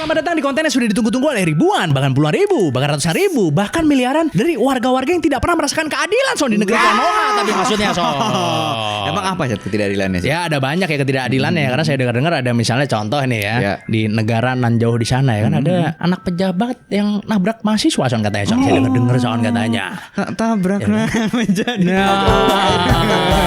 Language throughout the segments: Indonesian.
Selamat datang di konten yang sudah ditunggu-tunggu oleh ribuan, bahkan puluhan ribu, bahkan ratusan ribu, bahkan miliaran dari warga-warga yang tidak pernah merasakan keadilan Son di negeri Konoha. Tapi maksudnya Son, emang apa sih ketidakadilannya sih? ya ada banyak ya ketidakadilannya karena saya dengar-dengar ada misalnya contoh nih ya, di negara nan jauh di sana ya kan ada anak pejabat yang nabrak mahasiswa Son katanya Son. Saya dengar Son katanya. Tabrak menjadi.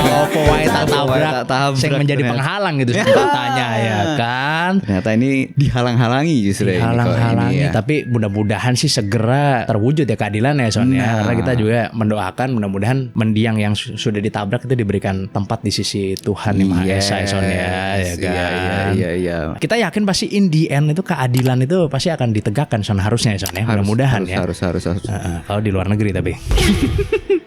Apa wae tak tabrak, sing menjadi penghalang gitu katanya ya kan. Ternyata ini dihalang-halangi justru Halang-halangi ya. tapi mudah-mudahan sih segera terwujud ya keadilan ya Son ya. Karena kita juga mendoakan mudah-mudahan mendiang yang sudah ditabrak itu diberikan tempat di sisi Tuhan yang Maha Esa ya Son ya kan. Iya. Kita yakin pasti in the end itu keadilan itu pasti akan ditegakkan Son harusnya ya Son ya. Mudah-mudahan ya. Harus. Kalau di luar negeri tapi.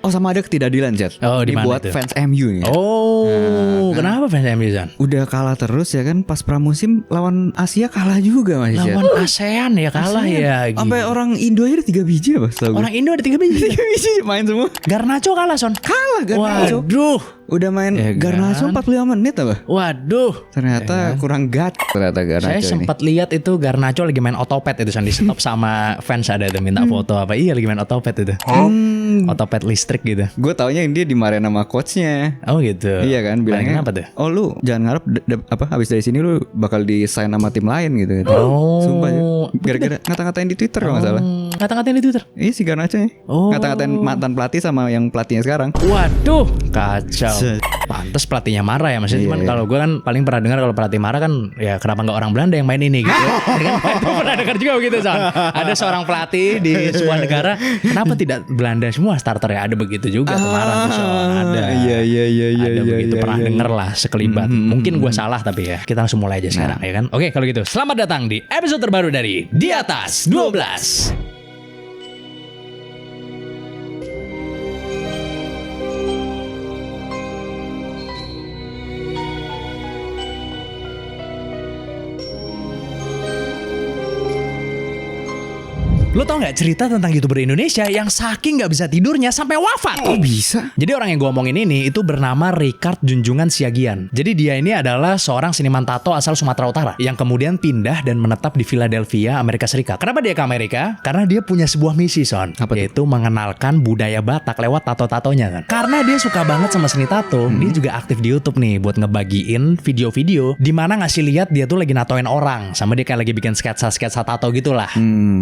Oh sama ada ketidakadilan Jet. Oh, di ini mana buat itu? fans MU nih. Oh, kenapa fans MU Son? Udah kalah terus ya kan pas pramusim lawan Asia kalah juga Mas Jet. Lawan ASEAN ya kalah ya. Sampai orang Indo aja ada 3 biji apa setahu gue. Orang Indo ada 3 biji. 3 biji main semua. Garnacho kalah Son. Kalah Garnacho. Waduh. Udah main Ya kan? Garnacho 45 menit apa? Waduh. Ternyata kurang gat ternyata Garnacho Saya ini. sempat lihat itu Garnacho lagi main otopet itu Son, di stop sama fans ada itu minta foto apa. Iya lagi main otopet itu. Otopet listrik gitu. Gue taunya dia dimarahin sama coachnya. Oh gitu. Iya kan bilangnya. Kenapa tuh? Oh lu jangan ngarep habis dari sini lu bakal di-sign sama tim lain gitu. Oh. Sumpah ya. Gara-gara ngata-ngatain di Twitter kalau nggak salah. Ngata-ngatain di Twitter. Iya si Garnacho ya. Oh. Ngata-ngatain mantan pelatih sama yang pelatihnya sekarang. Waduh, kacau. Pantes pelatihnya marah ya maksudnya. Cuman kalau gue kan paling pernah dengar kalau pelatih marah kan ya kenapa nggak orang Belanda yang main ini gitu. Gue pernah dengar juga begitu Son. Ada seorang pelatih di sebuah negara, kenapa tidak Belanda semua starter ya? Ada begitu juga tuh marah tuh Son. Ada. Iya. Ada begitu pernah denger lah sekelibat. Mungkin gue salah tapi ya kita langsung mulai aja sekarang ya kan. Oke kalau gitu selamat datang di episode terbaru dari Di Atas 12. Lo tau gak cerita tentang YouTuber Indonesia yang saking gak bisa tidurnya sampai wafat? Oh bisa? Jadi orang yang gue omongin ini itu bernama Richard Junjungan Siagian. Jadi dia ini adalah seorang seniman tato asal Sumatera Utara yang kemudian pindah dan menetap di Philadelphia, Amerika Serikat. Kenapa dia ke Amerika? Karena dia punya sebuah misi Son, yaitu mengenalkan budaya Batak lewat tato-tatonya kan. Karena dia suka banget sama seni tato, dia juga aktif di YouTube nih buat ngebagiin video-video di mana ngasih lihat dia tuh lagi natoin orang, sama dia kayak lagi bikin sketsa-sketsa tato gitulah.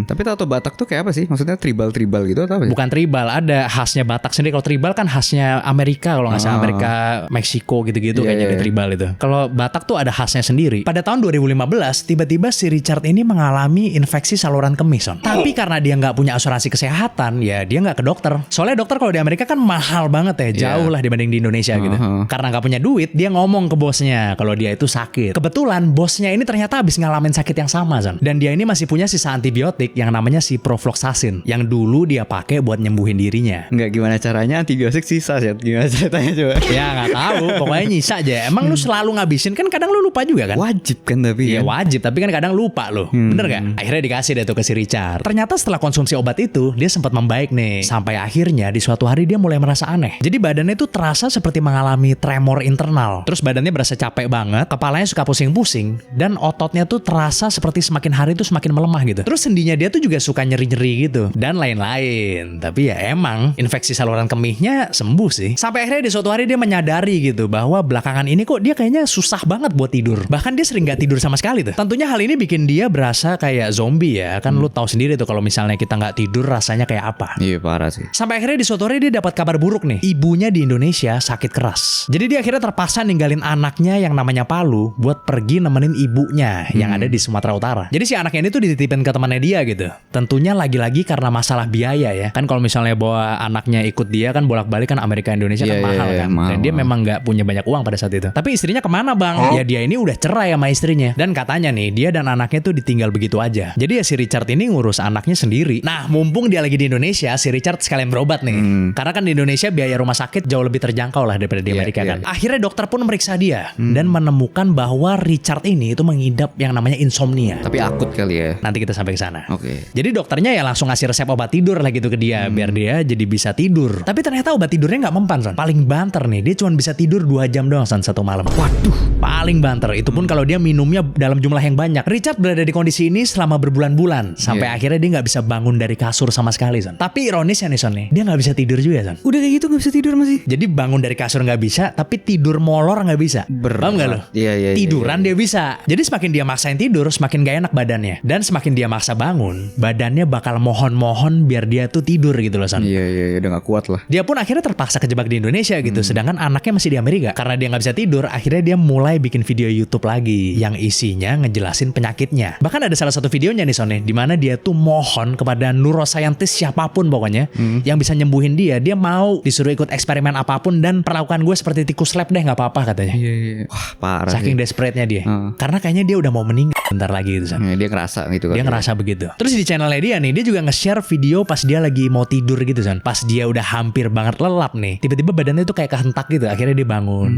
Tapi tato Batak tuh kayak apa sih? Maksudnya tribal gitu atau apa? Bukan tribal, ada khasnya Batak sendiri. Kalau tribal kan khasnya Amerika, kalau nggak salah Amerika, Meksiko gitu-gitu kayaknya di tribal itu. Kalau Batak tuh ada khasnya sendiri. Pada tahun 2015, tiba-tiba si Richard ini mengalami infeksi saluran kemih Son. Tapi karena dia nggak punya asuransi kesehatan, ya dia nggak ke dokter. Soalnya dokter kalau di Amerika kan mahal banget ya, jauh lah dibanding di Indonesia gitu. Karena nggak punya duit, dia ngomong ke bosnya kalau dia itu sakit. Kebetulan bosnya ini ternyata habis ngalamin sakit yang sama Son. Dan dia ini masih punya sisa antibiotik yang namanya ciprofloxacin yang dulu dia pakai buat nyembuhin dirinya. Enggak gimana caranya antibiotik sisa sih. Gimana ceritanya coba? Ya nggak tahu, pokoknya nyisa aja. Emang lu selalu ngabisin kan kadang lu lupa juga kan? Wajib kan tapi ya wajib, tapi kan kadang lupa loh. Bener gak? Akhirnya dikasih deh tuh ke si Richard. Ternyata setelah konsumsi obat itu dia sempat membaik nih. Sampai akhirnya di suatu hari dia mulai merasa aneh. Jadi badannya tuh terasa seperti mengalami tremor internal. Terus badannya berasa capek banget, kepalanya suka pusing-pusing, dan ototnya tuh terasa seperti semakin hari tuh semakin melemah gitu. Terus sendinya dia tuh juga suka nyeri-nyeri gitu dan lain-lain. Tapi ya emang infeksi saluran kemihnya sembuh sih. Sampai akhirnya di suatu hari dia menyadari gitu bahwa belakangan ini kok dia kayaknya susah banget buat tidur. Bahkan dia sering gak tidur sama sekali tuh. Tentunya hal ini bikin dia berasa kayak zombie ya. Kan lu tahu sendiri tuh kalau misalnya kita gak tidur rasanya kayak apa. Iya parah sih. Sampai akhirnya di suatu hari dia dapat kabar buruk nih. Ibunya di Indonesia sakit keras. Jadi dia akhirnya terpaksa ninggalin anaknya yang namanya Palu buat pergi nemenin ibunya yang ada di Sumatera Utara. Jadi si anaknya ini tuh dititipin ke temannya dia gitu. Tentunya lagi-lagi karena masalah biaya ya. Kan kalau misalnya bawa anaknya ikut dia kan bolak-balik kan Amerika Indonesia kan mahal kan. Dan dia memang nggak punya banyak uang pada saat itu. Tapi istrinya kemana bang? Ya dia ini udah cerai sama istrinya. Dan katanya nih dia dan anaknya tuh ditinggal begitu aja. Jadi ya si Richard ini ngurus anaknya sendiri. Nah mumpung dia lagi di Indonesia, si Richard sekalian berobat nih. Karena kan di Indonesia biaya rumah sakit jauh lebih terjangkau lah daripada di Amerika kan. Akhirnya dokter pun meriksa dia dan menemukan bahwa Richard ini itu mengidap yang namanya insomnia. Tapi akut kali ya. Nanti kita sampai ke sana. Oke. Jadi dokternya ya langsung ngasih resep obat tidur lah gitu ke dia biar dia jadi bisa tidur. Tapi ternyata obat tidurnya nggak mempan, Son. Paling banter nih, dia cuma bisa tidur 2 jam doang, Son, satu malam. Waduh, paling banter. Itu pun kalau dia minumnya dalam jumlah yang banyak. Richard berada di kondisi ini selama berbulan-bulan sampai akhirnya dia nggak bisa bangun dari kasur sama sekali, Son. Tapi ironisnya nih, Son, nih, dia nggak bisa tidur juga, Son. Udah kayak gitu gak bisa tidur masih. Jadi bangun dari kasur nggak bisa, tapi tidur molor nggak bisa. Paham nggak lo? Iya. Tiduran dia bisa. Jadi semakin dia maksain tidur, semakin gak enak badannya. Dan semakin dia maksa bangun, badannya bakal mohon-mohon biar dia tuh tidur gitu loh, Son. Iya, udah gak kuat lah. Dia pun akhirnya terpaksa kejebak di Indonesia gitu. Sedangkan anaknya masih di Amerika. Karena dia gak bisa tidur, akhirnya dia mulai bikin video YouTube lagi yang isinya ngejelasin penyakitnya. Bahkan ada salah satu videonya nih, Son, di mana dia tuh mohon kepada neuroscientist siapapun pokoknya yang bisa nyembuhin dia. Dia mau disuruh ikut eksperimen apapun dan perlakukan gue seperti tikus lab deh, gak apa-apa katanya. Iya. Wah, parah. Saking desperate-nya dia. Karena kayaknya dia udah mau meninggal bentar lagi gitu, Son. Dia ngerasa gitu kan. Dia ngerasa begitu. Terus di channelnya dia nih, dia juga nge-share video pas dia lagi mau tidur gitu, Son. Pas dia udah hampir banget lelap nih, tiba-tiba badannya tuh kayak kehentak gitu. Akhirnya dia bangun.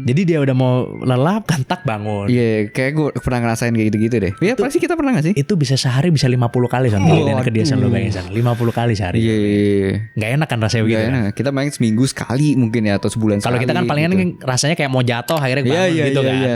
Jadi dia udah mau lelap, kehentak bangun. Iya, kayak gue pernah ngerasain kayak gitu-gitu deh. Iya, pasti kita pernah gak sih? Itu bisa sehari bisa 50 kali, Son. Dan ke dia, Son, lo bayangin, Son. 50 kali sehari. Iya. Gak enak kan rasanya begitu. Enak. Kita main seminggu sekali mungkin ya, atau sebulan Kalau sekali. kita kan palingan gitu. rasanya kayak mau jatuh akhirnya bangun gitu kan. Iya.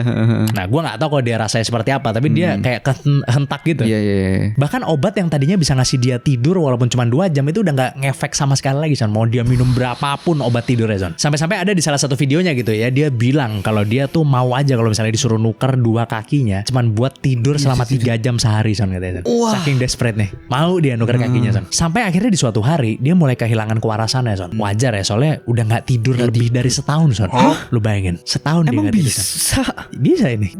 Nah, gue nggak tahu kalau dia rasanya seperti apa, tapi dia kayak kehentak gitu. Iya. Bahkan obat yang tadinya bisa ngasih dia tidur walaupun cuma 2 jam itu udah nggak ngefek sama sekali lagi, Son. Mau dia minum berapapun obat tidurnya, Son. Sampai-sampai ada di salah satu videonya gitu ya, dia bilang kalau dia tuh mau aja kalau misalnya disuruh nuker 2 kakinya cuman buat tidur selama 3 jam sehari, Son, katanya, Son. Saking desperate nih, mau dia nuker kakinya, Son. Sampai akhirnya di suatu hari dia mulai kehilangan kewarasannya, Son. Wajar ya, soalnya udah nggak tidur lebih dari setahun, Son. Lu bayangin, setahun dia Emang nggak tidur, Son. Bisa ini.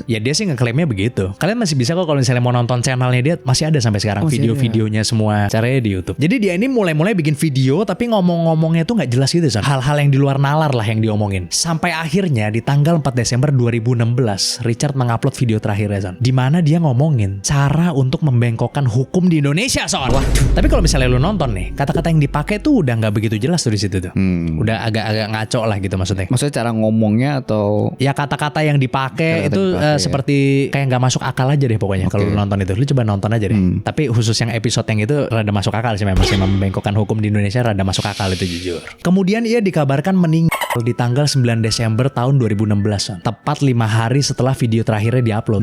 Ya dia sih ngeklaimnya begitu. Kalian masih bisa kok kalau misalnya mau nonton channelnya dia, masih ada sampai sekarang video-videonya semua caranya di YouTube. Jadi dia ini mulai-mulai bikin video tapi ngomong-ngomongnya tuh nggak jelas gitu, Son. Hal-hal yang di luar nalar lah yang diomongin. Sampai akhirnya di tanggal 4 Desember 2016 Richard mengupload video terakhirnya, Son, di mana dia ngomongin cara untuk membengkokkan hukum di Indonesia, Son. Tapi kalau misalnya lu nonton nih, kata-kata yang dipakai tuh udah nggak begitu jelas tuh di situ tuh. Udah agak-agak ngaco lah gitu maksudnya. Maksudnya cara ngomongnya atau ya kata-kata yang dipakai itu seperti kayak nggak masuk akal aja deh pokoknya. Kalau lu nonton itu, lu coba nonton aja deh. Tapi khusus yang episode yang itu rada masuk akal sih, memang sih membengkokkan hukum di Indonesia rada masuk akal itu, jujur. Kemudian ia dikabarkan meninggal di tanggal 9 Desember tahun 2016, tepat 5 hari setelah video terakhirnya diupload.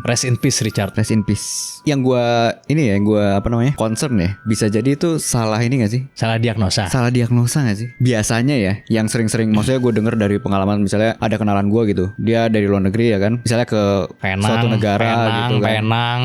Rest in peace, Richard. rest in peace. Yang gue concern ya, bisa jadi itu salah ini gak sih? Salah diagnosa. Salah diagnosa gak sih? Biasanya ya, yang sering-sering, maksudnya gue denger dari pengalaman, misalnya ada kenalan gue gitu, dia dari luar negeri ya kan, misalnya ke suatu negara gitu kan. Penang.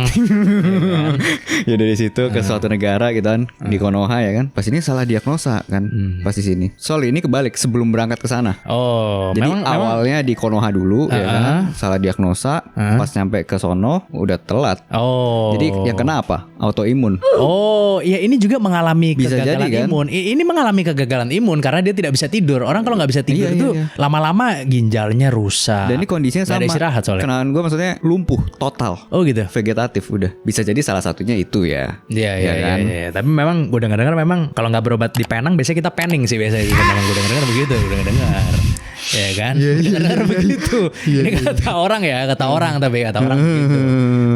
Ya dari situ ke suatu negara gitu kan, di Konoha ya kan. Pas ini salah diagnosa kan, pas di sini. Soalnya ini kebalik, sebelum berangkat ke sana. Oh, Jadi memang awalnya di Konoha dulu ya kan, salah diagnosa, pas nyampe ke sono udah telat. Oh. Jadi yang kena apa? Autoimun. Oh, iya, ini juga mengalami Bisa kegagalan jadi, kan? imun. Ini mengalami kegagalan imun karena dia tidak bisa tidur. Orang kalau nggak bisa tidur itu lama-lama ginjalnya rusak. Dan ini kondisinya Nggak sama. ada istirahat soalnya. Kenalan gue maksudnya lumpuh total. Oh gitu. Vegetatif udah. Bisa jadi salah satunya itu ya. Iya, kan? iya. Tapi memang gue dengar-dengar memang kalau nggak berobat di Penang biasanya kita penning sih biasanya. Memang gue dengar-dengar begitu, gue dengar. Ya kan? Dengar begitu. Ini kata orang ya, kata orang begitu.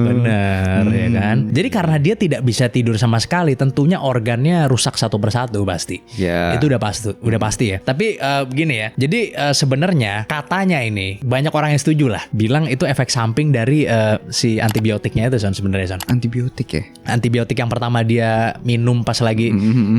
Benar, ya kan? Jadi karena dia tidak bisa tidur sama sekali, tentunya organnya rusak satu persatu pasti. Ya. Itu udah pasti ya. Tapi begini ya. Jadi sebenarnya katanya ini banyak orang yang setuju lah, bilang itu efek samping dari si antibiotiknya itu, Son, sebenarnya, Son. Antibiotik ya. Antibiotik yang pertama dia minum pas lagi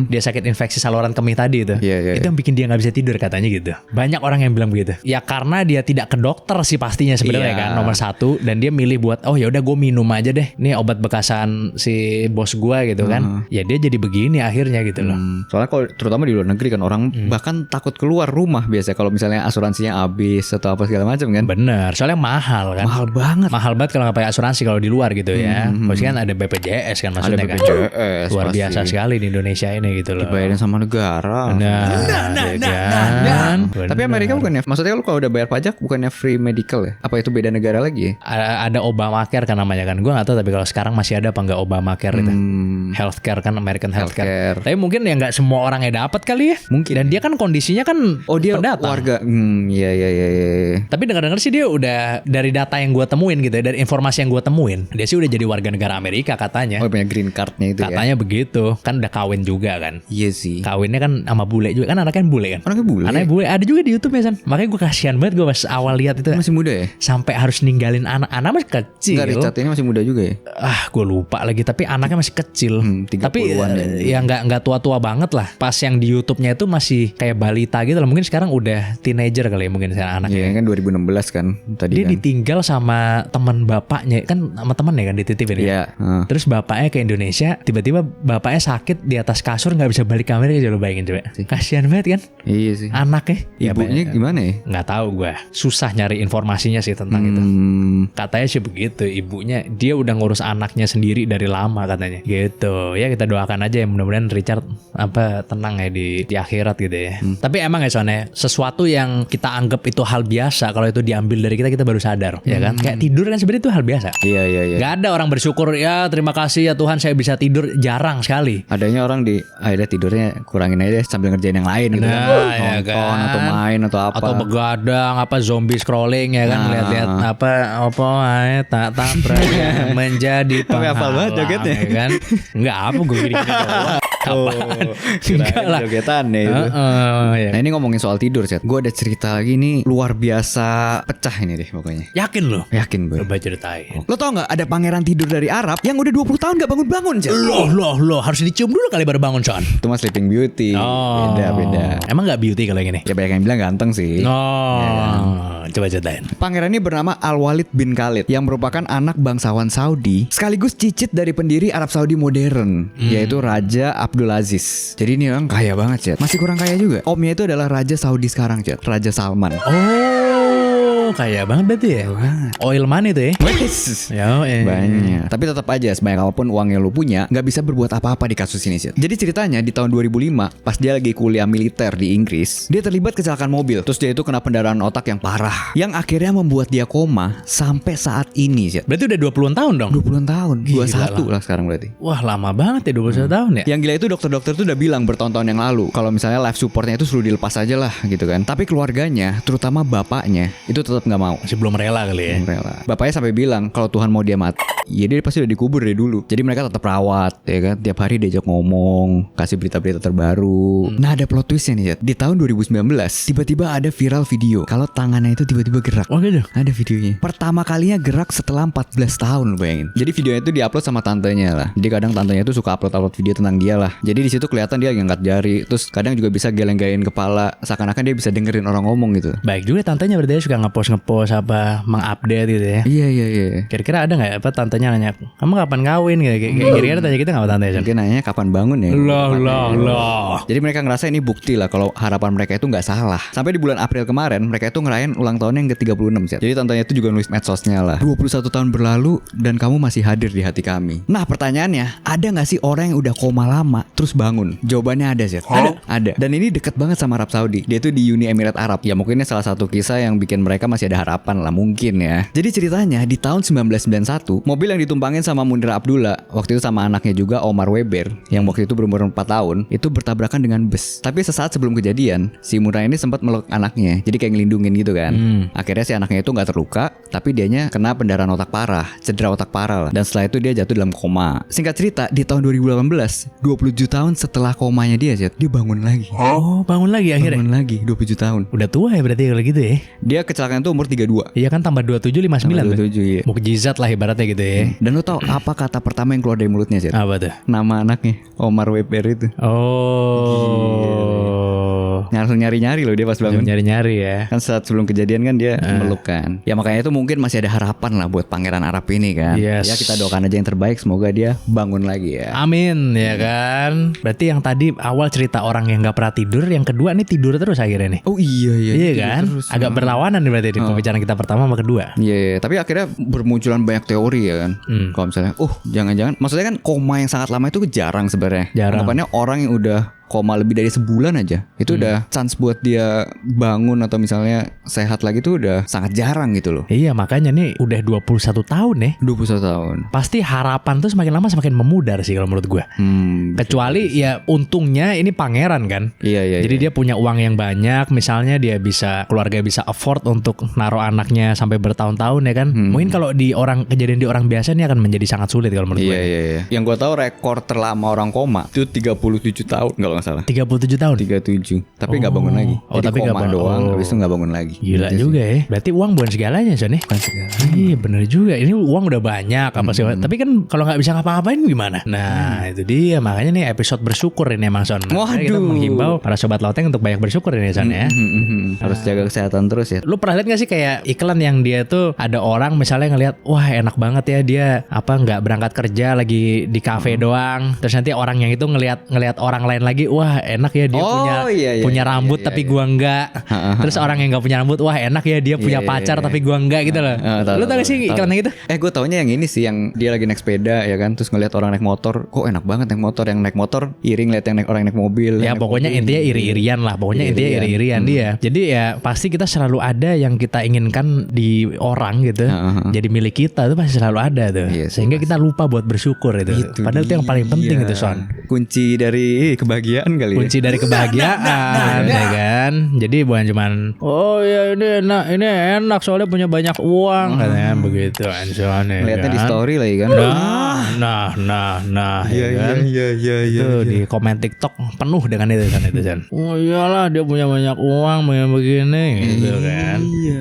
dia sakit infeksi saluran kemih tadi itu. Itu yang bikin dia nggak bisa tidur katanya gitu. Banyak orang yang bilang begitu. Ya karena dia tidak ke dokter sih pastinya sebenarnya kan, nomor satu, dan dia milih buat ya udah gue minum aja deh. Ini obat bekasan si bos gue gitu kan. Ya dia jadi begini akhirnya gitu loh. Soalnya kalau terutama di luar negeri kan orang bahkan takut keluar rumah biasanya kalau misalnya asuransinya habis atau apa segala macam kan. Bener, soalnya mahal kan. Mahal banget. Mahal banget kalau nggak pakai asuransi kalau di luar gitu ya. Maksudnya kan ada BPJS kan maksudnya Ada BPJS, kan. Luar pasti. biasa sekali di Indonesia ini gitu loh. Dibayarin sama negara. Nah. Tapi Amerika bukannya, maksudnya lu kalau udah bayar pajak bukannya free medical ya? Apa itu beda negara lagi ya? Ada Obamacare kan namanya kan. Gue gak tahu tapi kalau sekarang masih ada ada apa nggak Obamacare itu? Healthcare kan, American Healthcare. Tapi mungkin ya nggak semua orangnya dapat kali ya. Mungkin. Dan dia kan kondisinya kan dia pendatang. warga. Iya. Tapi dengar-dengar sih dia udah dari data yang gue temuin gitu ya, dari informasi yang gue temuin, dia sih udah jadi warga negara Amerika katanya. Oh, punya green cardnya itu Katanya begitu. Kan udah kawin juga kan. Iya sih. Kawinnya kan sama bule juga. Kan anaknya bule kan. Anaknya bule. Ada juga di YouTube ya San. Makanya gue kasihan banget gue pas awal lihat itu. Masih muda ya? Sampai harus ninggalin anak masih kecil. Enggak, Richard ini masih muda juga ya? Gue lupa lagi. Tapi anaknya masih kecil. 30-an Tapi ya nggak tua-tua banget lah. Pas yang di YouTube-nya itu masih kayak balita gitu lah. Mungkin sekarang udah teenager kali ya mungkin anaknya. Iya kan 2016 kan tadi. Dia kan ditinggal sama teman bapaknya kan, sama temannya kan dititipin ya. Iya. Terus bapaknya ke Indonesia, tiba-tiba bapaknya sakit di atas kasur, nggak bisa balik ke Amerika. Coba bayangin coba. Kasihan banget kan? Iya sih. Anaknya. Ibunya gimana ya? Nggak tahu gue. Susah nyari informasinya sih tentang itu. Katanya sih begitu. Ibunya dia udah ngurus anaknya sendiri dari lama katanya. Gitu. Ya kita doakan aja ya, mudah-mudahan Richard tenang ya di akhirat gitu ya. Tapi emang ya soalnya sesuatu yang kita anggap itu hal biasa, kalau itu diambil dari kita baru sadar, ya kan? Kayak tidur kan sebenarnya itu hal biasa. Iya. Gak ada orang bersyukur ya terima kasih ya Tuhan saya bisa tidur, jarang sekali. Adanya orang akhirnya tidurnya kurangin aja deh sambil ngerjain yang lain gitu kan. Ya Nonton kan? atau main atau apa. Atau begadang zombie scrolling ya kan, lihat-lihat tak tabrak yang menjadi Tapi hafal banget penghalang jogetnya. ya kan. Enggak apa gue gini-gini doang. Enggak lah. Jogetan ya itu. Ya. Nah ini ngomongin soal tidur, Chat. Gue ada cerita lagi nih luar biasa pecah ini deh pokoknya. Yakin lo? Yakin gue. Coba ceritain. Lo tau gak ada pangeran tidur dari Arab yang udah 20 tahun gak bangun-bangun, Chat? Loh harus dicium dulu kali baru bangun Son. Itu mah Sleeping Beauty. Beda. Emang gak beauty kalau yang ini? Ya banyak yang bilang ganteng sih. Coba ceritain. Pangeran ini bernama Al-Walid bin Khalid yang merupakan anak bangsawan Saudi sekaligus cicit dari pendiri Arab Saudi modern, yaitu Raja Abdul Aziz. Jadi ini orang kaya banget, Chat. Masih kurang kaya juga. Omnya itu adalah Raja Saudi sekarang, Chat. Raja Salman. Kaya banget berarti ya. Oil money tuh ya. Banyak. Tapi tetap aja sebanyak apapun uang yang lu punya nggak bisa berbuat apa-apa di kasus ini, Chat. Jadi ceritanya di tahun 2005 pas dia lagi kuliah militer di Inggris, dia terlibat kecelakaan mobil. Terus dia itu kena pendarahan otak yang parah, yang akhirnya membuat dia koma sampai saat ini, Chat. Berarti udah 20 tahun dong. 20 tahun. Gila 21 lah sekarang berarti. Wah lama banget ya 21 tahun ya. Yang gila itu dokter-dokter tuh udah bilang bertahun-tahun yang lalu kalau misalnya life supportnya itu suruh dilepas aja lah gitu kan. Tapi keluarganya, terutama bapaknya, itu tetap nggak mau. Masih belum rela kali ya. Belum rela. Bapaknya sampai bilang kalau Tuhan mau dia mati, ya dia pasti udah dikubur dari dulu. Jadi mereka tetap rawat, ya kan. Tiap hari diajak ngomong, kasih berita-berita terbaru. Nah ada plot twistnya nih, Chat. Di tahun 2019 tiba-tiba ada viral video kalau tangannya itu tiba-tiba gerak. Oh gitu. Ada videonya. Pertama kalinya gerak setelah 14 tahun, bayangin. Jadi videonya itu diupload sama tantenya lah. Jadi kadang tantenya itu suka upload video tentang dia lah. Jadi di situ kelihatan dia ngangkat jari, terus kadang juga bisa geleng-gelengin kepala, seakan-akan dia bisa dengerin orang ngomong gitu. Baik juga tantenya berarti suka ngepost apa mengupdate gitu ya. Iya. Kira-kira ada nggak tantenya nanya kamu kapan kawin gitu? Kira-kira tanya kita nggak tantenya? Mungkin nanya kapan bangun ya. Loh. Jadi mereka ngerasa ini bukti lah kalau harapan mereka itu nggak salah. Sampai di bulan April kemarin mereka itu ngerayain ulang tahun yang ke-36, Chat. Jadi tantenya itu juga nulis medsosnya lah. 21 tahun berlalu dan kamu masih hadir di hati kami. Nah pertanyaannya, ada nggak sih orang yang udah koma lama terus bangun? Jawabannya ada, Chat. Ada. Dan ini deket banget sama Arab Saudi. Dia tuh di Uni Emirat Arab. Ya mungkin ini salah satu kisah yang bikin mereka masih ada harapan lah mungkin ya. Jadi ceritanya di tahun 1991 mobil yang ditumpangin sama Munir Abdullah waktu itu sama anaknya juga Omar Weber yang waktu itu berumur 4 tahun itu bertabrakan dengan bus. Tapi sesaat sebelum kejadian si Munir ini sempat meluk anaknya. Jadi kayak ngelindungin gitu kan. Akhirnya si anaknya itu nggak terluka tapi dianya kena pendarahan otak parah, cedera otak parah lah. Dan setelah itu dia jatuh dalam koma. Singkat cerita di tahun 2018 27 tahun setelah komanya dia bangun lagi. Oh bangun lagi akhirnya. Bangun lagi 27 tahun. Udah tua ya berarti kalau gitu ya. Dia kecelakaan itu umur 32. Iya kan tambah 27 59. 27 iya. Mukjizat lah ibaratnya gitu ya. Dan lo tau apa kata pertama yang keluar dari mulutnya, Chat? Apa tuh? Nama anaknya Omar Weber itu. Langsung nyari-nyari loh dia pas bangun. Nyari-nyari ya. Kan saat sebelum kejadian kan dia meluk kan. Ya makanya itu mungkin masih ada harapan lah buat pangeran Arab ini kan. Yes. Ya kita doakan aja yang terbaik, semoga dia bangun lagi ya. Amin ya kan. Berarti yang tadi awal cerita orang yang gak pernah tidur, yang kedua nih tidur terus akhirnya nih. Oh iya Iya kan. terus. Agak berlawanan nih berarti di pembicaraan kita pertama sama kedua. Iya, tapi akhirnya bermunculan banyak teori ya kan. Kalau misalnya, jangan-jangan, maksudnya kan koma yang sangat lama itu jarang sebenarnya. Jarang. Anggapannya orang yang udah koma lebih dari sebulan aja, itu udah chance buat dia bangun atau misalnya sehat lagi tuh udah sangat jarang gitu loh. Iya, makanya nih udah 21 tahun nih. 21 tahun. Pasti harapan tuh semakin lama semakin memudar sih kalau menurut gue. Kecuali ya untungnya ini pangeran kan. Iya. Jadi dia punya uang yang banyak, misalnya dia bisa, keluarga bisa afford untuk naruh anaknya sampai bertahun-tahun ya kan. Mungkin kalau kejadian di orang biasa ini akan menjadi sangat sulit kalau menurut gue. Iya. Yang gue tahu rekor terlama orang koma itu 37 tahun kalau nggak salah. 37 tahun. 37. Tapi nggak bangun lagi. Jadi tapi nggak koma bangun. doang, habis itu nggak bangun lagi. Gila Gitu juga sih. ya. Berarti uang bukan segalanya Son ya. Iya bener juga. Ini uang udah banyak apa sih. Tapi kan kalau nggak bisa ngapa-ngapain gimana? Nah itu dia. Makanya nih episode bersyukur ini emang Son. Makanya kita Waduh. menghimbau para sobat loteng untuk banyak bersyukur ini Son ya. Harus jaga kesehatan terus ya. Lu pernah lihat gak sih kayak iklan yang dia tuh ada orang misalnya ngelihat wah enak banget ya dia nggak berangkat kerja lagi di kafe doang, terus nanti orang yang itu ngelihat orang lain lagi wah enak ya dia punya rambut tapi gua enggak. Terus orang yang nggak punya rambut wah enak ya dia punya pacar tapi gua enggak gitu loh. Lu tau gak sih iklan yang itu? Gue taunya yang ini sih, yang dia lagi naik sepeda ya kan, terus ngeliat orang naik motor, kok enak banget naik motor. Yang naik motor iri ngeliat orang naik mobil. Ya pokoknya intinya iri-irian lah. Pokoknya intinya iri-irian dia. Jadi ya pasti kita selalu ada yang kita inginkan di orang gitu. Jadi milik kita itu pasti selalu ada tuh. Sehingga kita lupa buat bersyukur itu. Padahal itu yang paling penting itu Son. Kunci dari kebahagiaan kali Kunci dari kebahagiaan ya kan. Jadi bukan cuman oh ya ini enak soalnya punya banyak uang katanya begitu Son ya. Lihatnya kan? di story lagi kan. Nah ya kan. Iya. Itu di komen TikTok penuh dengan itu Son. Oh iyalah dia punya banyak uang begini gitu kan.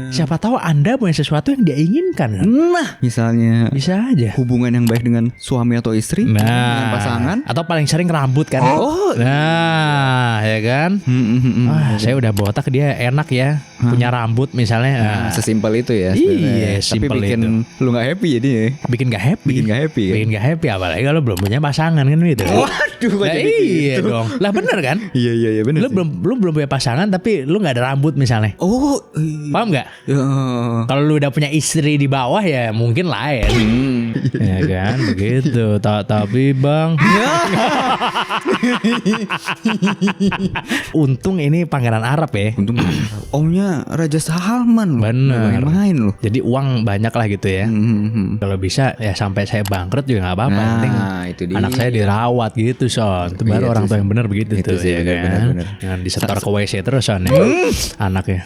Siapa tahu Anda punya sesuatu yang dia inginkan kan? Nah, misalnya Bisa aja. hubungan yang baik dengan suami atau istri, dengan pasangan, Atau paling sering rambut kan. Nah ya kan. Saya udah botak dia enak ya punya rambut misalnya. Nah, sesimpel itu ya Iya, sebenarnya. Tapi simpel bikin lu nggak happy jadi ya. bikin gak happy. Bikin nggak happy kan? Bikin gak happy apalagi kalau belum punya pasangan kan gitu. Waduh, kok Nah, jadi iya gitu? dong. Lah bener kan? Iya benar. Lu belum punya pasangan tapi lu nggak ada rambut misalnya. Oh, Paham nggak? ya. Kalau lu udah punya istri di bawah ya mungkin lain. Ya kan begitu. Tapi bang. Untung ini pangeran Arab ya. Untung omnya Raja Salman. Bener. Main loh. Jadi uang banyak lah gitu ya. Kalau bisa ya sampai saya bangkrut juga nggak apa-apa. Yang penting itu dia. anak saya dirawat gitu Son. Itu baru Iya, orang itu tua yang bener begitu itu tuh sih, ya kan. bener-bener. Jangan disetor ke WC terus Son ya. Anaknya.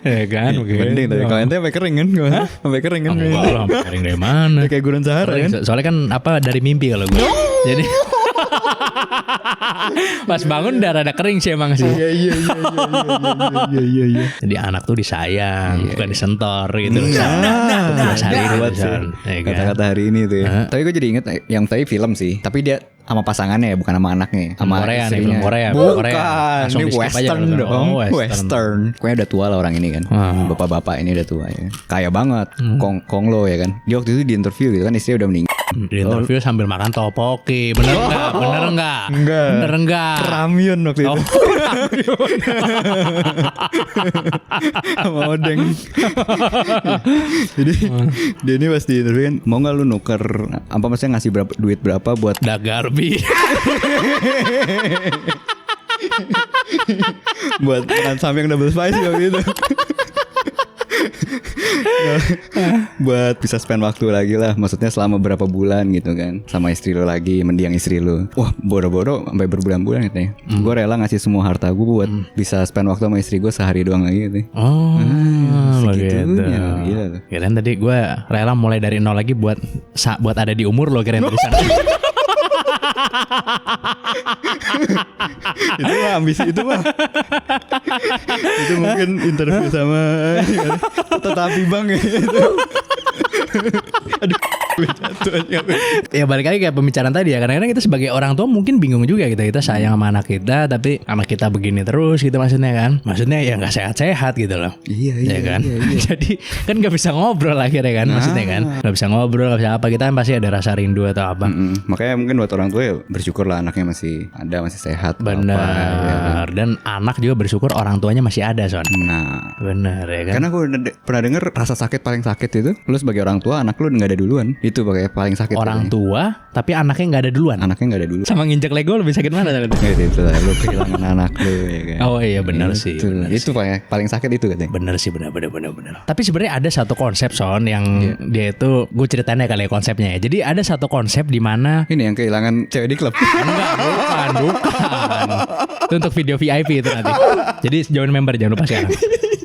Ya kan begitu. Mending tadi kalau ente sampai kering kan? Sampai kering kan? Enggak lah, kering dari mana? Kayak gurun Sahara kan? Soalnya kan dari mimpi kalau gue. Jadi pas bangun udah rada kering sih emang sih. Iya. Jadi anak tuh disayang, bukan disentor gitu. Kata-kata hari ini tuh ya. Tapi gue jadi inget yang tadi film sih. Tapi dia sama pasangannya ya, bukan sama anaknya. Sama Korea nih, istrinya. film Korea. Bukan, Korea. Langsung ini di-skip aja western kalau dong. oh, Western. Kayaknya udah tua lah orang ini kan. Bapak-bapak ini udah tua ya. Kaya banget. Konglo ya kan. Dia waktu itu di interview gitu kan, istrinya udah meninggal. Di interview sambil makan topoki. Bener enggak? Enggak. Bener enggak? Ramyun waktu itu. Sama odeng. Jadi dia ini pas di interview kan, mau gak lu nuker apa, maksudnya ngasih duit berapa buat Dagarbi. buat makan samyang double spicy waktu itu. Buat bisa spend waktu lagi lah, maksudnya selama berapa bulan gitu kan, sama istri lo lagi, mendiang istri lo. Wah, boro-boro sampai berbulan-bulan katanya. Gue rela ngasih semua harta gue buat bisa spend waktu sama istri gue sehari doang lagi gitu. Oh, begitu. segitunya. Gila tuh. Kirain tadi gue rela mulai dari nol lagi buat ada di umur lo kirain tulisan. Itu mah ambisi itu mah. Itu mungkin interview sama tetapi bang ya itu. Aduh, gue jatuh aja. Ya balik lagi kayak pembicaraan tadi ya. Kadang-kadang kita sebagai orang tua mungkin bingung juga kita sayang sama anak kita, tapi anak kita begini terus gitu maksudnya kan. Maksudnya ya gak sehat-sehat gitu loh. Iya Ya kan. Jadi kan gak bisa ngobrol akhirnya kan. Maksudnya kan gak bisa ngobrol, gak bisa apa. Kita kan pasti ada rasa rindu atau apa. Makanya mungkin buat orang tua ya bersyukur lah anaknya masih ada, masih sehat. Bener. Apa, ya. Dan anak juga bersyukur orang tuanya masih ada Son. Nah, Bener ya kan. karena gue pernah denger rasa sakit paling sakit itu, lu sebagai orang tua tua, anak lu nggak ada duluan. Itu paling sakit. Orang katanya. tua tapi anaknya nggak ada duluan. Anaknya nggak ada dulu. Sama nginjek Lego lebih sakit mana? Itu lah, lu kehilangan anak lu ya kan. Oh iya benar sih. benar Itu paling sakit itu katanya. Bener sih, bener. Tapi sebenarnya ada satu konsep Son yang dia itu, gue ceritain ya kali ya konsepnya ya. Jadi ada satu konsep di mana Ini yang kehilangan cewek di klub. enggak, bukan. Itu untuk video VIP itu nanti. Jadi join member jangan lupa sekarang.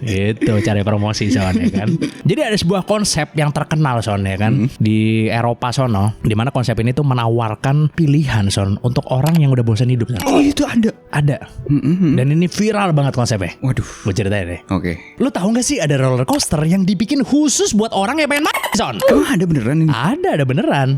Itu cari promosi Son ya kan. Jadi ada sebuah konsep yang terkenal Son ya kan di Eropa sono, di mana konsep ini tuh menawarkan pilihan Son untuk orang yang udah bosan hidup Son. Oh itu ada. Dan ini viral banget konsepnya. Waduh. Gue ceritain deh. Oke. Lu tahu gak sih ada roller coaster yang dibikin khusus buat orang yang pengen mati Son? Emang ada beneran ini? Ada beneran.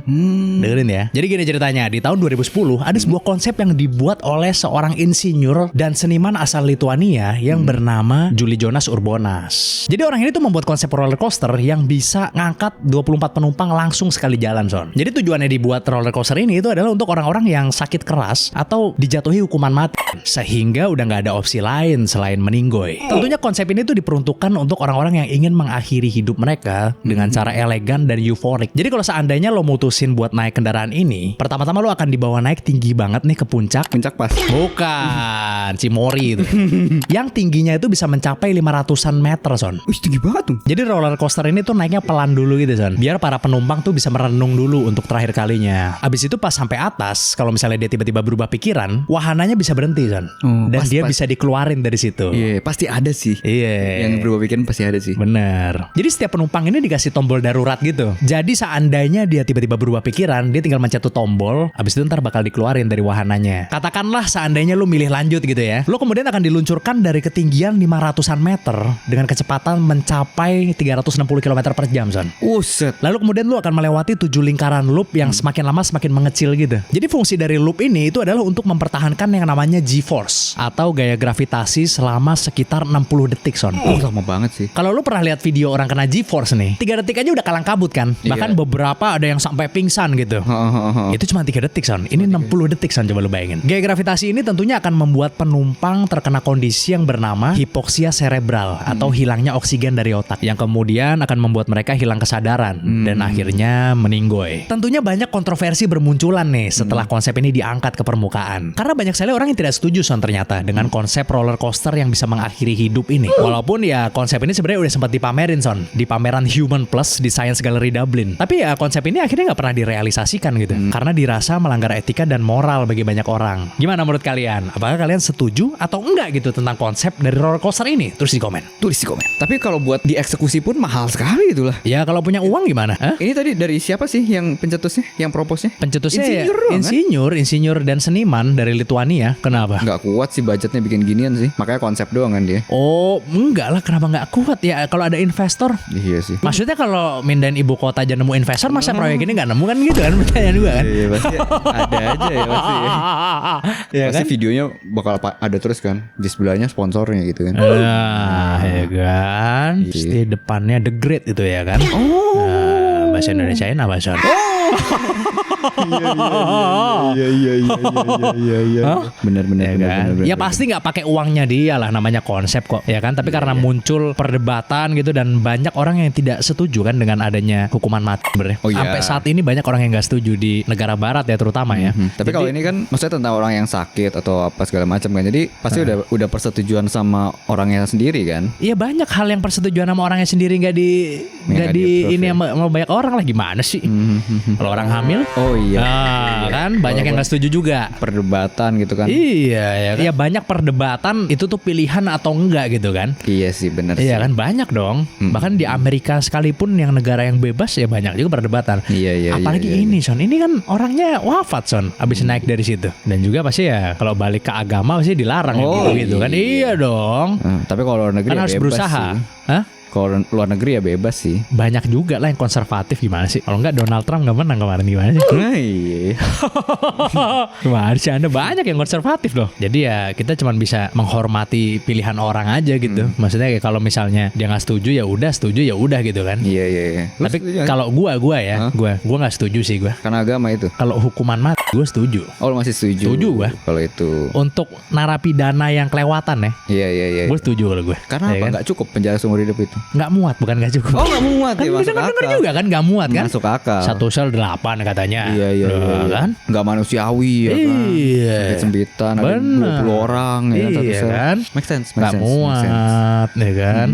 Dengerin ya. Jadi gini ceritanya, di tahun 2010 ada sebuah konsep yang dibuat oleh seorang insinyur dan seniman asal Lituania yang bernama Julijonas Urbonas. Jadi orang ini tuh membuat konsep roller coaster yang bisa ngangkat 24 penumpang langsung sekali jalan Son. Jadi tujuannya dibuat roller coaster ini itu adalah untuk orang-orang yang sakit keras atau dijatuhi hukuman mati, sehingga udah nggak ada opsi lain selain meninggoy. Tentunya konsep ini tuh diperuntukkan untuk orang-orang yang ingin mengakhiri hidup mereka dengan cara elegan dan euforik. Jadi kalau seandainya lo mutusin buat naik kendaraan ini, pertama-tama lo akan dibawa naik tinggi banget nih ke puncak. Puncak pas. Bukan, Cimori itu. Yang tingginya itu bisa mencapai 500-an meter Son. Wih tinggi banget tuh. Jadi roller coaster ini tuh naiknya pelan dulu gitu Son, biar para penumpang tuh bisa merenung dulu untuk terakhir kalinya. Abis itu pas sampai atas, kalau misalnya dia tiba-tiba berubah pikiran, wahananya bisa berhenti Son. Dan dia bisa dikeluarin dari situ. Iya pasti ada sih. Iya. Yang berubah pikiran pasti ada sih. Bener. Jadi setiap penumpang ini dikasih tombol darurat gitu. Jadi seandainya dia tiba-tiba berubah pikiran, dia tinggal mencet tuh tombol, abis itu ntar bakal dikeluarin dari wahananya. Katakanlah seandainya lu milih lanjut gitu ya, lu kemudian akan diluncurkan dari ketinggian 500-an meter dengan kecepatan mencapai 360 km per jam Son. Uset. Lalu kemudian lu akan melewati 7 lingkaran loop yang semakin lama semakin mengecil gitu. Jadi fungsi dari loop ini itu adalah untuk mempertahankan yang namanya G-force atau gaya gravitasi selama sekitar 60 detik Son. Lama banget sih. Kalau lu pernah lihat video orang kena G-force nih, 3 detik aja udah kalang kabut kan. Bahkan beberapa ada yang sampai pingsan gitu. Itu cuma 3 detik Son. Ini 60 detik Son, coba lu bayangin. Gaya gravitasi ini tentunya akan membuat penumpang terkena kondisi yang bernama hipoksia cerebral atau hilangnya oksigen dari otak, yang kemudian akan membuat mereka hilang kesadaran dan akhirnya meninggoy. Tentunya banyak kontroversi bermunculan nih setelah konsep ini diangkat ke permukaan. Karena banyak sekali orang yang tidak setuju Son ternyata dengan konsep roller coaster yang bisa mengakhiri hidup ini. Walaupun ya konsep ini sebenarnya udah sempat dipamerin Son di pameran Human Plus di Science Gallery Dublin. Tapi ya konsep ini akhirnya nggak pernah direalisasikan gitu. Karena dirasa melanggar etika dan moral bagi banyak orang. Gimana menurut kalian? Apakah kalian setuju atau enggak gitu tentang konsep dari roller coaster ini? Tulis di komen. Tapi kalau buat dieksekusi pun mahal sekali itulah. Ya kalau punya uang gimana? Hah? Ini tadi dari siapa sih yang pencetusnya, yang proposnya? Pencetusnya Insinyur doang, kan? insinyur dan seniman dari Lituania. Kenapa? Nggak kuat sih budgetnya bikin ginian sih. Makanya konsep doang kan dia. Oh, enggak lah, kenapa nggak kuat ya kalau ada investor? Iya sih. Maksudnya kalau mindahin ibu kota aja nemu investor, masa proyek ini nggak nemu kan gitu kan? Pertanyaan juga kan? Iya pasti ada aja ya pasti. Ya Pasti kan? videonya bakal ada terus kan. Di sebelahnya sponsornya gitu kan. Ya kan? Terus di depannya The Great itu ya kan? Bahasa Indonesiain apa Son? Iya. Benar. Ya kan? Ya pasti nggak pakai uangnya dia lah, namanya konsep kok ya kan. Tapi karena muncul perdebatan gitu dan banyak orang yang tidak setuju kan dengan adanya hukuman mati sebenarnya. Oh, iya. Sampai saat ini banyak orang yang nggak setuju di negara barat ya terutama ya. Tapi kalau ini kan maksudnya tentang orang yang sakit atau apa segala macam kan. Jadi pasti udah persetujuan sama orangnya sendiri kan. Iya, banyak hal yang persetujuan sama orangnya sendiri nggak di ini sama banyak orang lah, gimana sih? Kalau orang hamil, Oh iya. Kan banyak yang nggak setuju juga. Perdebatan gitu kan. Iya ya kan. Iya, banyak perdebatan itu tuh pilihan atau enggak gitu kan. Iya sih benar sih. Iya kan, banyak dong. Bahkan di Amerika sekalipun yang negara yang bebas ya banyak juga perdebatan. Iya. Apalagi ini Son, ini kan orangnya wafat Son abis naik dari situ. Dan juga pasti ya kalau balik ke agama pasti dilarang gitu kan. Iya dong. Tapi kalau luar negeri Kan ya harus bebas berusaha. sih. Hah? Kalau luar negeri ya bebas sih. Banyak juga lah yang konservatif, gimana sih? Kalau enggak Donald Trump nggak menang kemarin, gimana sih? Nah, iya. Gimana sih, Anda banyak yang konservatif loh. Jadi ya kita cuma bisa menghormati pilihan orang aja gitu. Maksudnya kayak kalau misalnya dia nggak setuju ya udah gitu kan. Iya. Lu Tapi setuju nggak? kalau gue nggak setuju sih gue. Karena agama itu. Kalau hukuman mati gue setuju. Oh lu masih setuju? Setuju gua. Kalau itu. Untuk narapidana yang kelewatan ya, Iya. gue setuju kalau gue. Karena Ya apa? kan? Nggak cukup penjara seumur hidup itu. Nggak muat, bukan nggak cukup. Oh nggak muat Kan ya, masuk denger akal. juga kan nggak muat kan? Masuk akal. Satu sel 8 katanya. Iya kan? Nggak manusiawi ya kan. Iya. Sempit-sempitan ada Bener. 20 orang ya kan, satu Iya sel. kan? Make sense. Nggak muat, ya kan?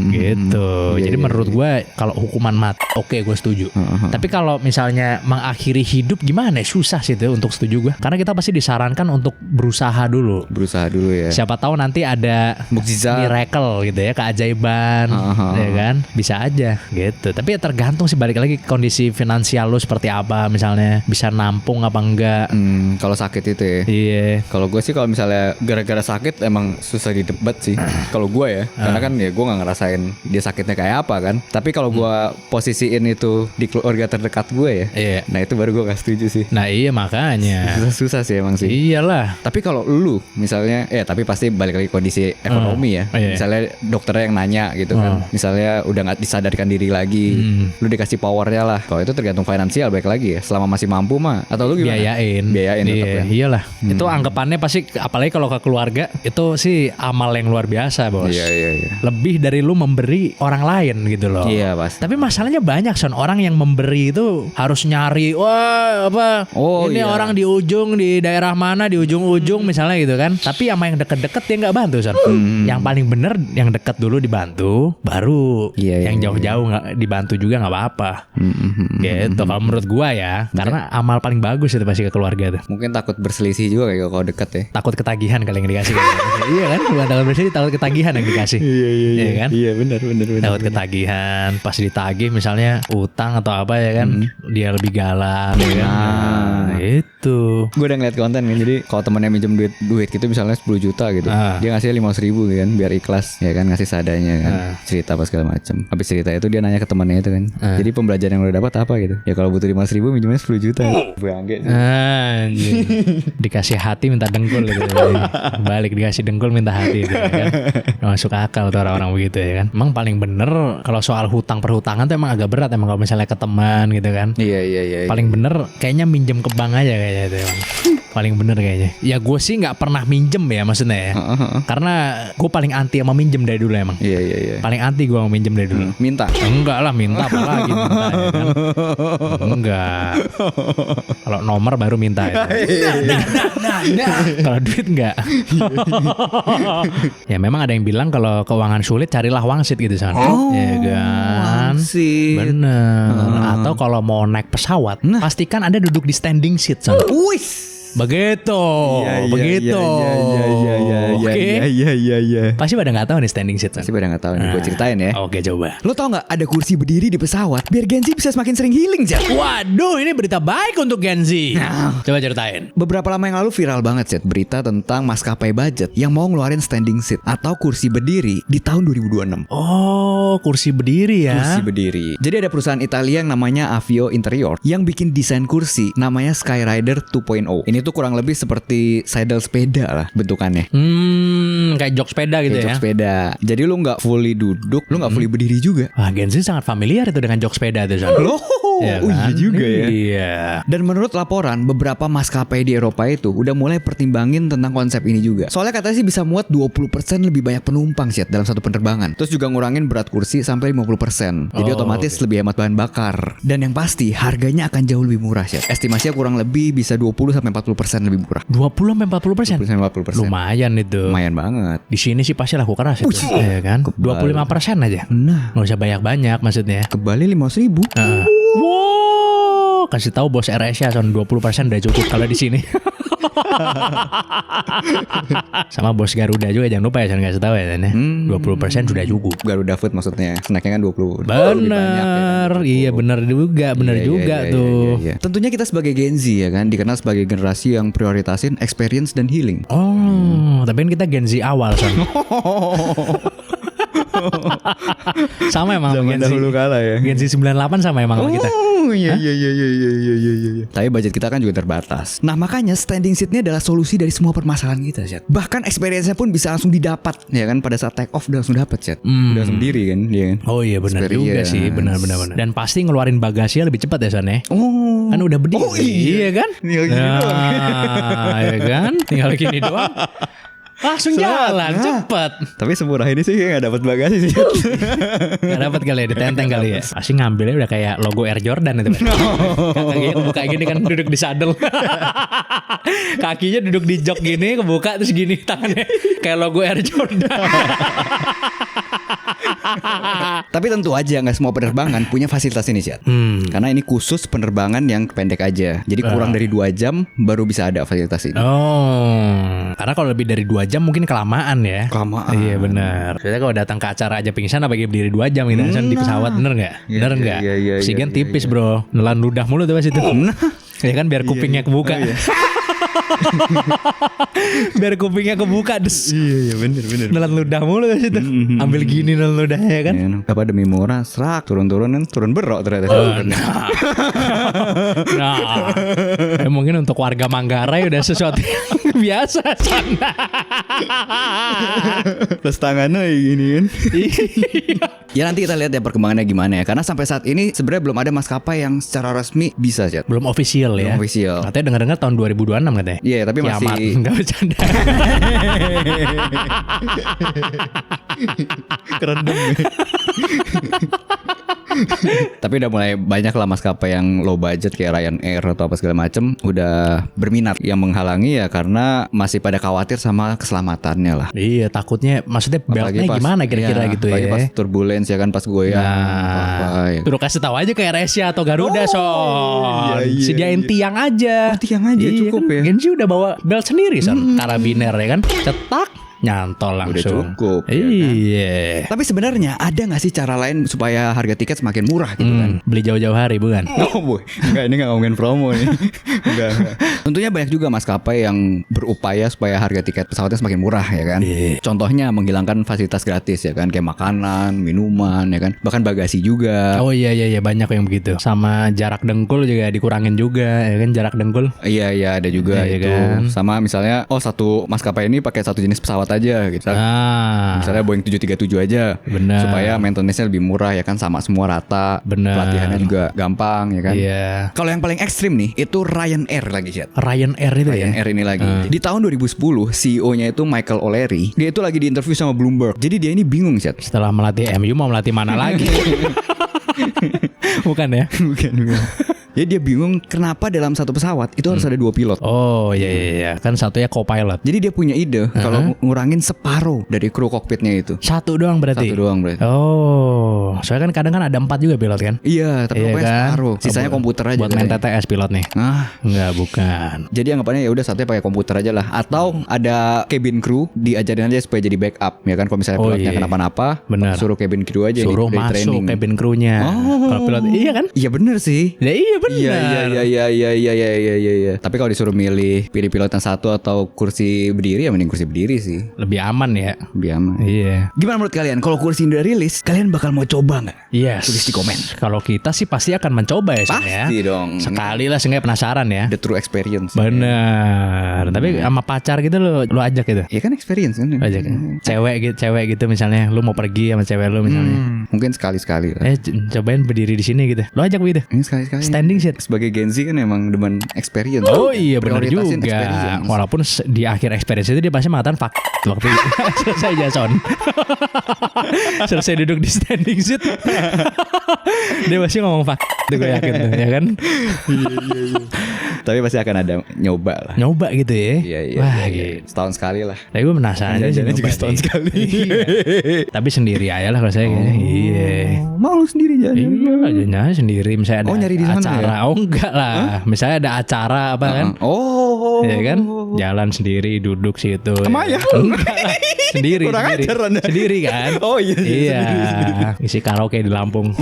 Gitu. Iya, Jadi iya, menurut gue kalau hukuman mati, oke gue setuju. Tapi kalau misalnya mengakhiri hidup gimana? Susah sih tuh untuk setuju gue. Karena kita pasti disarankan untuk berusaha dulu. Berusaha dulu ya. Siapa tahu nanti ada Mukjizat. miracle gitu ya, keajaiban, ya kan? Bisa aja gitu. Tapi ya tergantung sih, balik lagi kondisi finansial lu seperti apa, misalnya bisa nampung apa enggak. Kalau sakit itu ya. Iya. Kalau gue sih kalau misalnya gara-gara sakit emang susah didebat sih. Kalau gue ya, karena kan ya gue nggak ngerasain dia sakitnya kayak apa kan. Tapi kalau gue posisiin itu di keluarga terdekat gue ya, Iya. nah itu baru gue nggak setuju sih. Nah iya makanya. Susah sih emang sih. Iyalah. Tapi kalau lu misalnya, tapi pasti balik lagi kondisi ekonomi ya. Iya. Misalnya dokternya yang nanya gitu kan. Misalnya udah nggak disadarkan diri lagi, lu dikasih powernya lah. Kalau itu tergantung finansial, balik lagi ya. Selama masih mampu mah. Atau lu gimana? Biayain tetap Iya, ya. iyalah. Itu anggapannya pasti, apalagi kalau ke keluarga, itu sih amal yang luar biasa, Bos. Iya. Lebih dari lu memberi orang lain gitu loh. Iya pasti. Tapi masalahnya banyak Son, orang yang memberi itu harus nyari, wah apa, ini iya. orang di ujung, di daerah mana, di ujung-ujung misalnya gitu kan. Tapi sama yang deket-deket dia nggak bantu Son. Yang paling bener yang deket dulu dibantu, baru Iya, yang iya, jauh-jauh nggak dibantu juga nggak apa-apa. Gitu kalau menurut gua ya, karena amal paling bagus itu pasti ke keluarga tuh. Mungkin takut berselisih juga kayak kalau deket ya. Takut ketagihan kali yang dikasih. Iya kan, bukan takut bersedih, takut ketagihan yang dikasih. Iya kan? Iya benar. Takut ketagihan, pas ditagih misalnya utang atau apa ya kan, dia lebih galak ya kan. Nah, itu. Gue udah ngeliat konten kan, jadi kalau temennya minjem duit gitu misalnya 10 juta gitu, dia ngasih 500.000 kan, biar ikhlas ya kan, ngasih seadanya kan, cerita apa segala macam. Habis cerita itu dia nanya ke temannya itu kan, jadi pembelajaran yang lo dapat apa gitu? Ya kalau butuh 500.000 minjemnya 10 juta. Bangke sih. Anjing. Dikasih hati minta dengkul gitu. Balik dikasih dengkul minta hati gitu, ya kan. Nggak masuk akal tuh orang-orang begitu ya kan. Emang paling bener kalau soal hutang perhutangan tuh emang agak berat emang kalau misalnya ke teman gitu kan. Iya. Paling bener kayaknya minjem ke bank aja kayaknya itu emang. Paling bener kayaknya. Ya gue sih nggak pernah minjem ya maksudnya ya. Karena gue paling anti sama minjem dari dulu emang. Iya. Paling anti gue sama minjem dari dulu. Minta. Enggak lah, minta apa lagi minta ya kan. Enggak. Kalau nomor baru minta itu. Kalau duit enggak. Ya memang ada yang bilang kalau keuangan sulit carilah wangsit gitu San. Ya kan. Wangsit. Bener. Atau kalau mau naik pesawat, pastikan Anda duduk di standing seat San. Wis. Begitu. Begitu. Iya. Pasti pada nggak tahu nih standing seat San. Pasti pada nggak tahu nih, gue ceritain ya. Oke coba. Lo tau nggak ada kursi berdiri di pesawat biar Gen Z bisa semakin sering healing Zat? Waduh, ini berita baik untuk Gen Z. Coba ceritain. Beberapa lama yang lalu viral banget Zat, berita tentang maskapai budget yang mau ngeluarin standing seat atau kursi berdiri di tahun 2026. Oh, kursi berdiri ya. Kursi berdiri. Jadi ada perusahaan Italia yang namanya Avio Interior yang bikin desain kursi namanya Skyrider 2.0. Ini tuh kurang lebih seperti saddle sepeda lah bentukannya. Kayak jok sepeda gitu Kayak ya. jok sepeda. Jadi lu nggak fully duduk, lu nggak fully berdiri juga. Wah, Gen Z sangat familiar itu dengan jok sepeda tuh, Son. Loh, Ya iya kan? juga ya. Iya. Dan menurut laporan, beberapa maskapai di Eropa itu udah mulai pertimbangin tentang konsep ini juga. Soalnya katanya sih bisa muat 20% lebih banyak penumpang sih dalam satu penerbangan. Terus juga ngurangin berat kursi sampai 50%. Jadi otomatis lebih hemat bahan bakar. Dan yang pasti harganya akan jauh lebih murah sih. Estimasinya kurang lebih bisa 20-40% lebih murah. 20-40%. 20-40%. Lumayan itu. Lumayan banget. Di sini sih pasti laku keras itu. Iya kan? 25% aja. Nah, Nggak usah banyak-banyak maksudnya. ke Bali 500.000. Wow, kasih tahu bos RS ya, Son, 20% udah cukup kalau di sini. Sama bos Garuda juga jangan lupa ya, Son, kasih tahu ya, Son, ya. 20% sudah cukup. Garuda Food maksudnya. Snacknya kan 20. Bener, iya bener juga, tuh. Iya. Tentunya kita sebagai Gen Z ya kan dikenal sebagai generasi yang prioritasin experience dan healing. Oh, tapi kan kita Gen Z awal, Son. Sama emang Zaman Gen Z. dahulu kala ya. Gen Z 98 sama emang sama kita. Oh iya. Tapi budget kita kan juga terbatas. Nah makanya standing seatnya adalah solusi dari semua permasalahan kita, Zat. Bahkan experience-nya pun bisa langsung didapat, ya kan, pada saat take off udah langsung dapat, Zat. Udah langsung diri kan, ya kan. Oh iya benar juga sih, benar. Dan pasti ngeluarin bagasinya lebih cepat ya, Son, ya. Oh. Kan udah berdiri. Oh iya. Iya kan? Tinggal gini doang. Ya kan? Tinggal gini doang. Langsung jalan, cepet. Tapi semurah ini sih kayak gak dapat bagasi sih. Gak dapet kali ya, ditenteng kali ya. Pasti ngambilnya udah kayak logo Air Jordan itu. Kakinya kebuka gini kan, duduk di saddle. Kakinya duduk di jok gini, kebuka terus gini tangannya kayak logo Air Jordan. Tapi tentu aja gak semua penerbangan punya fasilitas ini sih. Karena ini khusus penerbangan yang pendek aja. Jadi kurang dari 2 jam baru bisa ada fasilitas ini. Oh, karena kalau lebih dari 2 jam mungkin kelamaan ya. Kelamaan. Iya benar. Soalnya kalau datang ke acara aja pingsan apalagi berdiri 2 jam gitu di pesawat, bener nggak? Iya, Bener nggak? iya, Oksigen iya, tipis bro, nelan ludah mulu tuh pas itu. Ya kan biar kupingnya kebuka. Biar kupingnya kebuka des. Iya bener. Nelan ludah mulu pas itu. Ambil gini nelan ludahnya kan. Apa demi murah serak turun berok ternyata. Nah, ya mungkin untuk warga Manggarai udah sesuatu yang biasa sana. Plus tangannya gini kan. Ya nanti kita lihat ya perkembangannya gimana ya. Karena sampai saat ini sebenarnya belum ada maskapai yang secara resmi bisa sih. Belum official ya. Belum official. Katanya dengar-dengar tahun 2026 katanya. Iya tapi masih Kiamat. Enggak bercanda. kerendam. Tapi udah mulai banyak lah maskapai yang low budget kayak Ryanair atau apa segala macem udah berminat. Yang menghalangi ya karena masih pada khawatir sama keselamatannya lah. Iya takutnya, maksudnya beltnya gimana kira-kira ya, gitu apalagi ya. pas turbulence ya kan pas goyang. Nah, ya. Suruh kasih tahu aja ke AirAsia atau Garuda Son. iya, Sediain tiang aja. Tiang aja cukup kan? ya. Genji udah bawa belt sendiri Son. Karabiner ya kan. Cetak nyantol langsung. Udah cukup. Iya. Tapi sebenarnya ada gak sih cara lain supaya harga tiket semakin murah gitu kan? Beli jauh-jauh hari bukan? Oh boy, enggak ini gak ngomongin promo nih. enggak. Tentunya banyak juga maskapai yang berupaya supaya harga tiket pesawatnya semakin murah ya kan. Contohnya menghilangkan fasilitas gratis ya kan, kayak makanan, minuman ya kan, bahkan bagasi juga. Oh iya banyak yang begitu. Sama jarak dengkul juga dikurangin juga ya kan, jarak dengkul. Iya ada juga Iya, itu. kan? Sama misalnya satu maskapai ini pakai satu jenis pesawat aja gitu. Misalnya Boeing 737 aja. Benar. Supaya maintenance-nya lebih murah ya kan, sama semua rata. Benar. Pelatihannya juga gampang ya kan. Iya. Kalau yang paling ekstrim nih itu Ryanair lagi Chat. Ryanair itu ya. Ryanair ini lagi. Di tahun 2010 CEO-nya itu Michael O'Leary. Dia itu lagi diinterview sama Bloomberg. Jadi dia ini bingung Chat. Setelah melatih MU mau melatih mana lagi? Bukan ya? Bukan. Jadi dia bingung kenapa dalam satu pesawat itu harus ada 2 pilot. Oh iya. Kan satunya co-pilot. Jadi dia punya ide kalau ngurangin separuh dari kru kokpitnya itu. Satu doang berarti? Satu doang berarti. Oh, soalnya kan kadang kan ada 4 juga pilot kan? Iya, tapi Iya pokoknya kan? separuh. Sisanya komputer aja. Buat main TTS pilot nih? Ah, Enggak, bukan. jadi anggapannya ya udah satunya pakai komputer aja lah. Atau ada cabin crew diajarin aja supaya jadi backup ya kan. Kalau misalnya pilotnya kenapa-napa, Bener. suruh cabin crew aja Suruh nih, masuk training. cabin crew-nya. Kalau pilot iya kan? Iya bener sih. Ya iya benar. Iya. Tapi kalau disuruh pilih pilot yang satu atau kursi berdiri ya mending kursi berdiri sih. Lebih aman ya. Lebih aman. Iya. Gimana menurut kalian? Kalau kursi ini udah rilis, kalian bakal mau coba nggak? Yes. Tulis di komen. Kalau kita sih pasti akan mencoba ya Son, ya. Pasti dong. Sekali lah seenggaknya penasaran ya. The true experience. Bener. Tapi sama pacar gitu lo ajak gitu. Ya kan experience kan. Ajak. Cewek gitu misalnya lu mau pergi sama cewek lu misalnya. Mungkin sekali-sekali lah. Cobain berdiri di sini gitu. Lo ajak gitu. Ini sekali-sekali. Standing shit. Sebagai Gen Z kan emang demen experience. Oh iya benar Prioritasin juga. experience. Walaupun di akhir experience itu dia pasti mengatakan fuck waktu selesai Jason. Selesai duduk di standing seat. Dia pasti ngomong fuck itu gue yakin tuh ya kan. Tapi pasti akan ada nyoba lah. Nyoba gitu ya. Iya. Wah iya. gitu. Setahun sekali lah. Tapi gue penasaran aja sih Jajannya juga nyoba setahun deh. sekali. Iya. Tapi sendiri aja lah kalau saya kayaknya. Iya. Mau lu sendiri jalan. Iya, jajannya sendiri misalnya ada nyari di sana acara. ya? Oh enggak lah. Misalnya ada acara apa kan? Oh. Ya kan? Jalan sendiri duduk situ. Kemaya? Enggak lah. Sendiri. Kurang sendiri. ajar Anda. Sendiri kan? Oh iya. Iya. Isi karaoke di Lampung.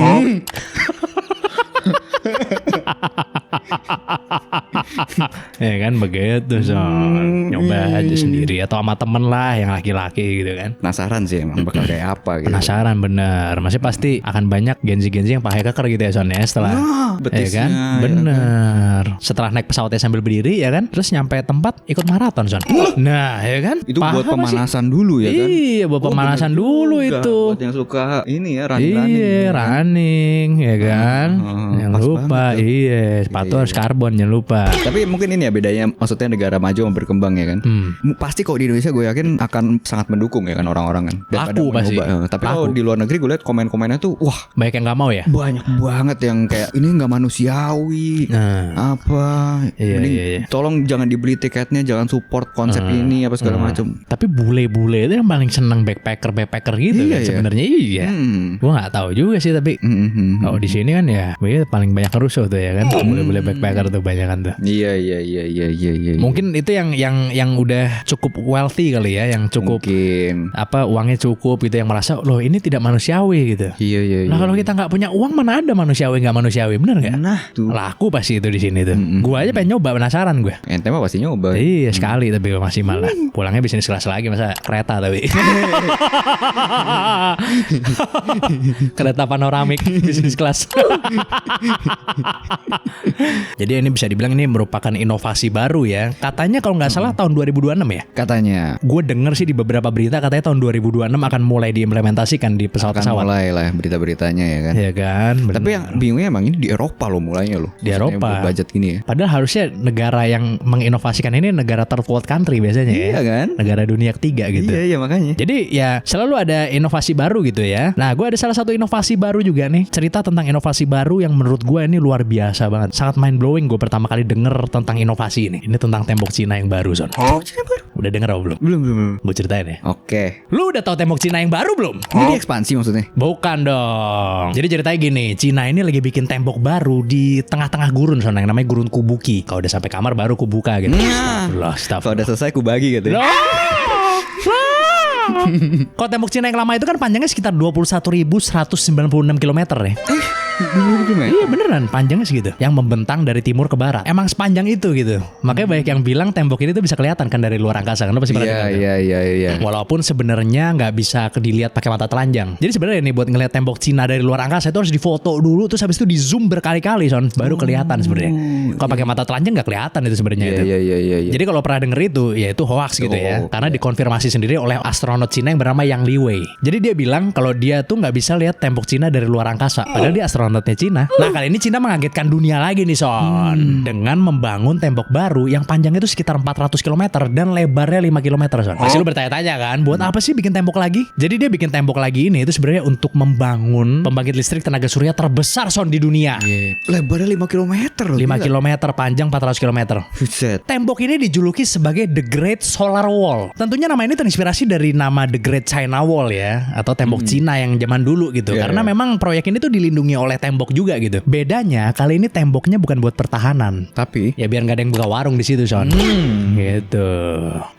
Ya kan begitu Son. Nyoba aja sendiri atau sama temen lah yang laki-laki gitu kan. Penasaran sih emang bakal kayak apa gitu. Penasaran bener. Masih pasti akan banyak genzi-genzi yang pakai keker gitu ya Son ya setelah ya betisnya, kan? ya Bener. Setelah naik pesawatnya sambil berdiri ya kan. Terus nyampe tempat ikut maraton Son. Nah ya kan. Itu Paham buat gak sih? pemanasan dulu ya kan. Iya buat pemanasan bener dulu juga. itu. Buat yang suka ini ya running. Iya running ya kan. Oh, Jangan pas lupa banget tuh. iya sepatu Itu harus karbon, jangan lupa. Tapi mungkin ini ya bedanya, maksudnya negara maju sama berkembang ya kan. Pasti kok di Indonesia gue yakin akan sangat mendukung ya kan orang-orang kan. Daripada Laku pasti. mencoba. Tapi kalau di luar negeri gue lihat komen-komennya tuh wah Banyak yang nggak mau ya. banyak banget yang kayak ini nggak manusiawi. Apa? Iya, Mending iya. tolong jangan dibeli tiketnya, jangan support konsep ini apa segala macam. Tapi bule-bule itu yang paling seneng backpacker gitu Iya, kan iya. sebenarnya. Iya. Gue nggak tahu juga sih tapi kalau di sini kan ya paling banyak rusuh tuh ya kan. Bule-bule backpacker tuh banyakan tuh. Iya. Mungkin itu yang udah cukup wealthy kali ya, yang cukup mungkin. uangnya cukup gitu, yang merasa loh ini tidak manusiawi gitu. Iya. Nah kalau kita nggak punya uang mana ada manusiawi nggak manusiawi, bener nggak? Nah tuh. Laku pasti itu di sini tuh. Gua aja pengen nyoba, penasaran gue. Ente mah pasti nyoba. Iya sekali tapi gue masih malah pulangnya bisnis kelas lagi, masa kereta tapi kereta panoramik bisnis kelas. Jadi ini bisa dibilang ini merupakan inovasi baru ya. Katanya kalau nggak salah tahun 2026 ya. Katanya Gue denger sih di beberapa berita katanya tahun 2026 akan mulai diimplementasikan di akan pesawat-pesawat. mulai lah berita-beritanya ya kan. Iya kan. Bener. Tapi yang bingungnya emang ini di Eropa loh mulainya loh. Di Maksudnya Eropa. budget gini ya. Padahal harusnya negara yang menginovasikan ini negara third world country biasanya ya. Iya kan? Negara dunia ketiga gitu. Iya makanya. Jadi ya selalu ada inovasi baru gitu ya. Nah gue ada salah satu inovasi baru juga nih. Cerita tentang inovasi baru yang menurut gue ini luar biasa banget. Sangat mind blowing gue pertama kali denger tentang inovasi ini. Ini tentang tembok Cina yang baru Son. Udah denger apa belum? Belum. Gue ceritain ya. Oke. Lu udah tahu tembok Cina yang baru belum? Ini ekspansi maksudnya. Bukan dong. Jadi ceritanya gini, Cina ini lagi bikin tembok baru di tengah-tengah gurun Son, yang namanya gurun Kubuki. Kalau udah sampai kamar baru kubuka gitu. Astagfirullah. Kalau udah selesai aku bagi gitu. Kalau tembok Cina yang lama itu kan panjangnya sekitar 21.196 km ya. Iya beneran panjangnya segitu. Yang membentang dari timur ke barat. Emang sepanjang itu gitu. Makanya banyak yang bilang tembok ini tuh bisa kelihatan kan dari luar angkasa. Kan lu pasti pernah dengar tuh. Iya. Walaupun sebenarnya nggak bisa dilihat pakai mata telanjang. Jadi sebenarnya nih buat ngelihat tembok Cina dari luar angkasa itu harus difoto dulu, terus habis itu di zoom berkali-kali Son, baru kelihatan sebenarnya. Kalau pakai mata telanjang nggak kelihatan itu sebenarnya itu. Iya. Jadi kalau pernah denger itu, ya itu hoax gitu ya. Karena dikonfirmasi sendiri oleh astronot Cina yang bernama Yang Liwei. Jadi dia bilang kalau dia tuh nggak bisa lihat tembok Cina dari luar angkasa. Padahal dia astronotnya Cina. Nah kali ini Cina mengagetkan dunia lagi nih Son, dengan membangun tembok baru yang panjangnya itu sekitar 400 km dan lebarnya 5 km Son. Pasti lu bertanya-tanya kan, buat apa sih bikin tembok lagi? Jadi dia bikin tembok lagi ini itu sebenarnya untuk membangun pembangkit listrik tenaga surya terbesar Son di dunia. Lebarnya 5 km loh. 5 km panjang 400 km. Buset. Tembok ini dijuluki sebagai The Great Solar Wall. Tentunya nama ini terinspirasi dari nama The Great China Wall ya, atau tembok Cina yang zaman dulu gitu. Karena memang proyek ini tuh dilindungi oleh tembok juga gitu. Bedanya kali ini temboknya bukan buat pertahanan, Tapi ya biar nggak ada yang buka warung di situ Son. Gitu.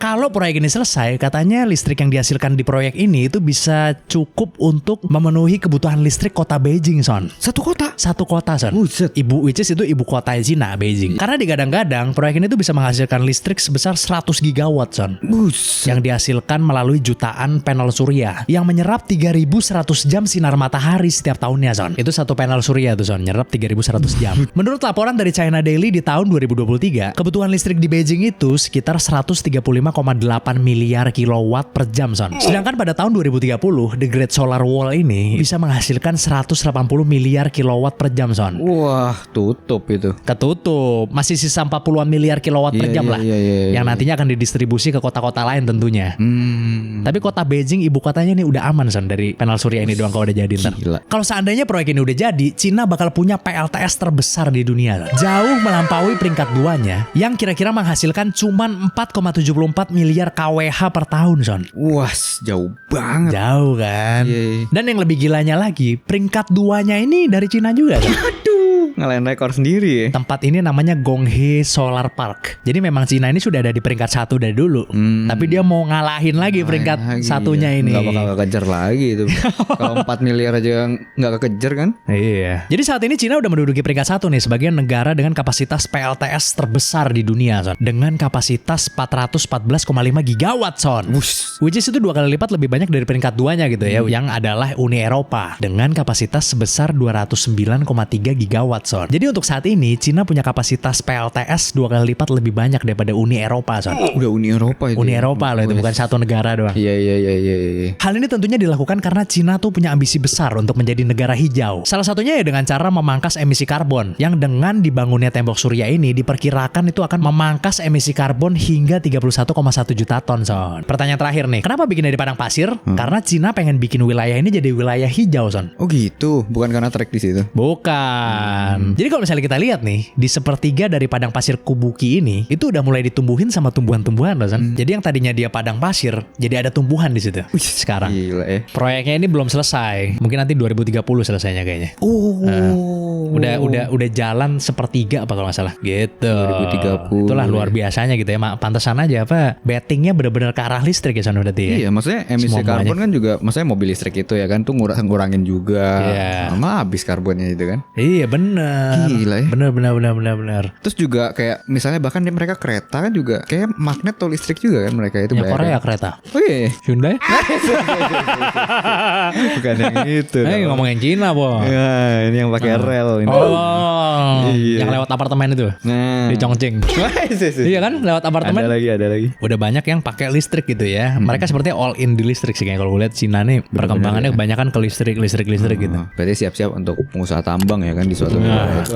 Kalau proyek ini selesai, katanya listrik yang dihasilkan di proyek ini itu bisa cukup untuk memenuhi kebutuhan listrik kota Beijing Son. satu kota. Satu kota Son. Buset. Which is itu ibu kota Cina, Beijing. Karena digadang-gadang proyek ini tuh bisa menghasilkan listrik sebesar 100 gigawatt Son. Buset. Yang dihasilkan melalui jutaan panel surya yang menyerap 3.100 jam sinar matahari setiap tahunnya Son. Itu satu panel surya tuh Son, nyerap 3.100 jam. Menurut laporan dari China Daily di tahun 2023, kebutuhan listrik di Beijing itu sekitar 135,8 miliar kilowatt per jam Son. Sedangkan pada tahun 2030, The Great Solar Wall ini bisa menghasilkan 180 miliar kilowatt per jam Son. Wah, tutup itu. Ketutup, masih sisa 40-an miliar kilowatt per jam lah. Yang nantinya akan didistribusi ke kota-kota lain tentunya. Tapi kota Beijing ibu kotanya ini udah aman Son dari panel surya ini doang kalau udah jadi ntar. Gila. Kalau seandainya proyek ini udah jadi, Cina bakal punya PLTS terbesar di dunia. Jauh melampaui peringkat duanya yang kira-kira menghasilkan cuman 4,74 miliar kWh per tahun Son. Wah, jauh banget. Jauh kan? Iya. Dan yang lebih gilanya lagi, peringkat duanya ini dari Cina juga kan? Ngalahin rekor sendiri ya. Tempat ini namanya Gonghe Solar Park. Jadi memang Cina ini sudah ada di peringkat 1 dari dulu. Tapi dia mau ngalahin lagi peringkat Lagi, satunya ini. Gak bakal kekejar lagi itu. Kalau 4 miliar aja gak kekejar kan. Iya. Jadi saat ini Cina udah menduduki peringkat 1 nih sebagai negara dengan kapasitas PLTS terbesar di dunia Son. Dengan kapasitas 414,5 gigawatt Son. Which is itu 2 kali lipat lebih banyak dari peringkat 2-nya gitu ya, yang adalah Uni Eropa dengan kapasitas sebesar 209,3 gigawatt Son. Jadi untuk saat ini Cina punya kapasitas PLTS 2 kali lipat lebih banyak daripada Uni Eropa, Son. Udah Uni Eropa itu. Uni Eropa loh, itu bukan satu negara doang. Iya. Hal ini tentunya dilakukan karena Cina tuh punya ambisi besar untuk menjadi negara hijau. Salah satunya ya dengan cara memangkas emisi karbon, yang dengan dibangunnya tembok surya ini diperkirakan itu akan memangkas emisi karbon hingga 31,1 juta ton, Son. Pertanyaan terakhir nih, kenapa bikinnya di padang pasir? Karena Cina pengen bikin wilayah ini jadi wilayah hijau, Son. Oh gitu, bukan karena trek di situ. Bukan. Jadi kalau misalnya kita lihat nih, di sepertiga dari padang pasir Kubuki ini, itu udah mulai ditumbuhin sama tumbuhan-tumbuhan loh, Son. Jadi yang tadinya dia padang pasir, jadi ada tumbuhan di situ. Sekarang. Gila ya. Proyeknya ini belum selesai. Mungkin nanti 2030 selesainya kayaknya. Udah jalan sepertiga apa kalau nggak salah. Gitu. 2030. Itulah luar biasanya gitu ya. Pantesan aja apa bettingnya bener-bener ke arah listrik ya, Son, berarti ya. Iya, maksudnya emisi Semuanya. karbon kan juga, maksudnya mobil listrik itu ya kan tuh ngurangin juga. Iya. Sama habis karbonnya itu kan. Iya bener. Gila ya. Bener. Terus juga kayak misalnya bahkan mereka kereta kan juga kayak magnet atau listrik juga kan mereka itu Yang bayarnya. Korea kereta. Oh iya. Hyundai? Bukan yang itu. Ngomongin Cina, Bo. Ya, ini yang pakai rel ini. Oh, Iya. yang lewat apartemen itu. Nah. Di Chongqing. Iya kan, lewat apartemen. Ada lagi. Udah banyak yang pakai listrik gitu ya. Mereka sepertinya all in di listrik sih, kayak kalau gue lihat Cina nih perkembangannya kebanyakan ke listrik gitu. Berarti siap-siap untuk pengusaha tambang ya kan di suatu negara itu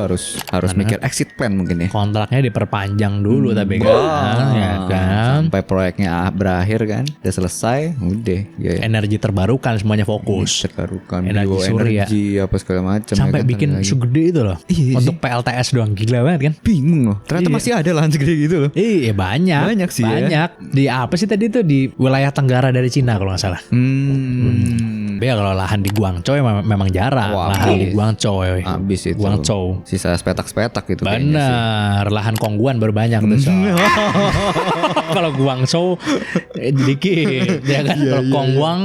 harus mikir exit plan mungkin ya. Kontraknya diperpanjang dulu tapi kan, ya kan. Sampai proyeknya berakhir kan, udah selesai, udah. Ya. Energi terbarukan semuanya fokus. Terbarukan, Energi surya. energi apa segala macam. Sampai ya kan, bikin lagi. segede itu loh. Iya Untuk PLTS doang, gila banget kan. Bingung loh. Ternyata Iya. masih ada lahan segede gitu loh. Iya banyak. Banyak sih ya. Banyak. Di apa sih tadi tuh, di wilayah tenggara dari Cina kalau nggak salah. Ya kalau lahan di Guangzhou ya memang jarang. Wah, lahan di habis. Guangzhou. Habis itu. Guangzhou. Sisa petak-petak gitu kayaknya sih. Benar, lahan Kongguan baru banyak tuh. Son. Kalau Guangzhou dikit, ya kan. Kalau Kongguang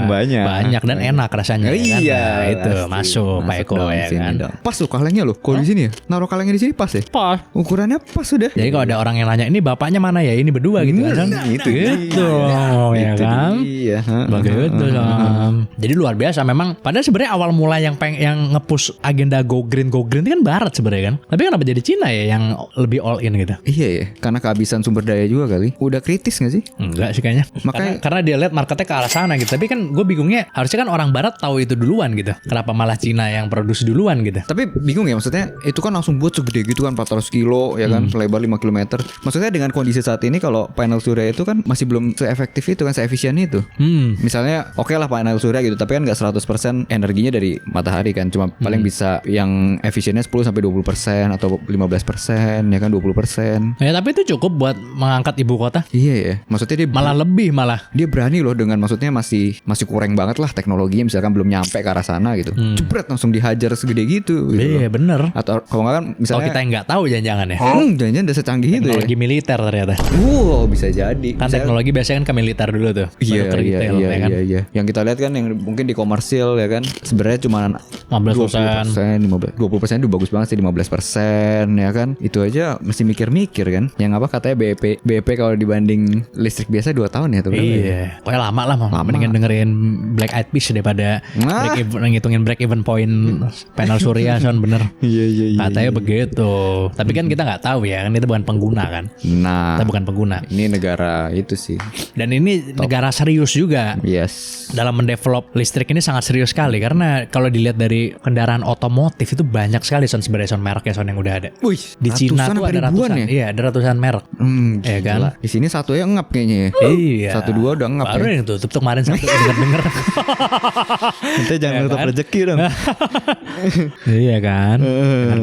banyak dan enak rasanya. Ya kan? Iya, Nah, itu pasti. masuk Pak Eko dong ya sini kan. dong. Pas tuh kalengnya loh. Kalau di sini ya, naruh kalengnya di sini pas ya. Pas. Ukurannya pas sudah. Jadi kalau ada orang yang nanya ini bapaknya mana ya, ini berdua gitu kan. Itu Gitu, ya Itu kan. dia. Begitu, Son. Jadi luar biasa memang. Padahal sebenarnya awal mula yang nge-push agenda go green itu kan Barat sebenarnya kan. Tapi kenapa jadi Cina ya yang lebih all in gitu? Iya ya, karena kehabisan sumber daya juga kali. Udah kritis gak sih? Enggak sih kayaknya. Makanya- karena dia lihat marketnya ke arah sana gitu. Tapi kan gue bingungnya, harusnya kan orang Barat tahu itu duluan gitu. Kenapa malah Cina yang produksi duluan gitu? Tapi bingung ya, maksudnya itu kan langsung buat segede gitu kan 400 kilo ya kan, lebar 5 km. Maksudnya dengan kondisi saat ini kalau panel surya itu kan masih belum seefektif itu kan, seefisien itu. Misalnya oke lah panel surya gitu, tapi kan nggak 100% energinya dari matahari kan, cuma paling bisa yang efisiennya 10-20% atau 15% ya kan, 20%. Ya tapi itu cukup buat mengangkat ibu kota. Iya ya, maksudnya dia Malah lebih malah. dia berani loh dengan, maksudnya masih kurang banget lah teknologinya, misalkan belum nyampe ke arah sana gitu. Jebret langsung dihajar segede gitu. Iya bener. Atau kalau nggak kan Kalau misalnya kita yang nggak tahu jangan-jangan ya. jangan-jangan udah secanggih itu ya. Teknologi militer ternyata. Wow, bisa jadi. Kan teknologi biasanya kan ke militer dulu tuh. Iya, baru ke retail, ya kan? iya. Yang kita lihat kan yang mungkin di komersil ya kan, sebenarnya cuma 15%. 20% itu bagus banget sih, 15% ya kan. Itu aja mesti mikir-mikir kan. Yang apa katanya BEP kalau dibanding listrik biasa 2 tahun ya tuh. Iya. Pokoknya lama lah. Mendingan dengerin Black Eyed Peas daripada Nah. ngitungin break even point panel surya, Son, bener. Iya. Katanya begitu. Tapi kan kita nggak tahu ya, kan kita bukan pengguna kan. Nah, Kita bukan pengguna. ini negara itu sih. Dan ini negara serius juga. Yes. Dalam mendevelop listrik ini sangat serius sekali, karena kalau dilihat dari kendaraan otomotif itu banyak sekali sebenarnya mereknya yang udah ada. Wih, Di Cina tuh ada ratusan. ya? Iya, ada ratusan merek. Ya kan? Gila. Di sini satu ya ngap kayaknya ya. Iya. 1-2 udah ngap Baru ya. yang tutup tuh kemarin satu denger. Kita jangan Ya menutup kan? rezeki dong. Iya kan?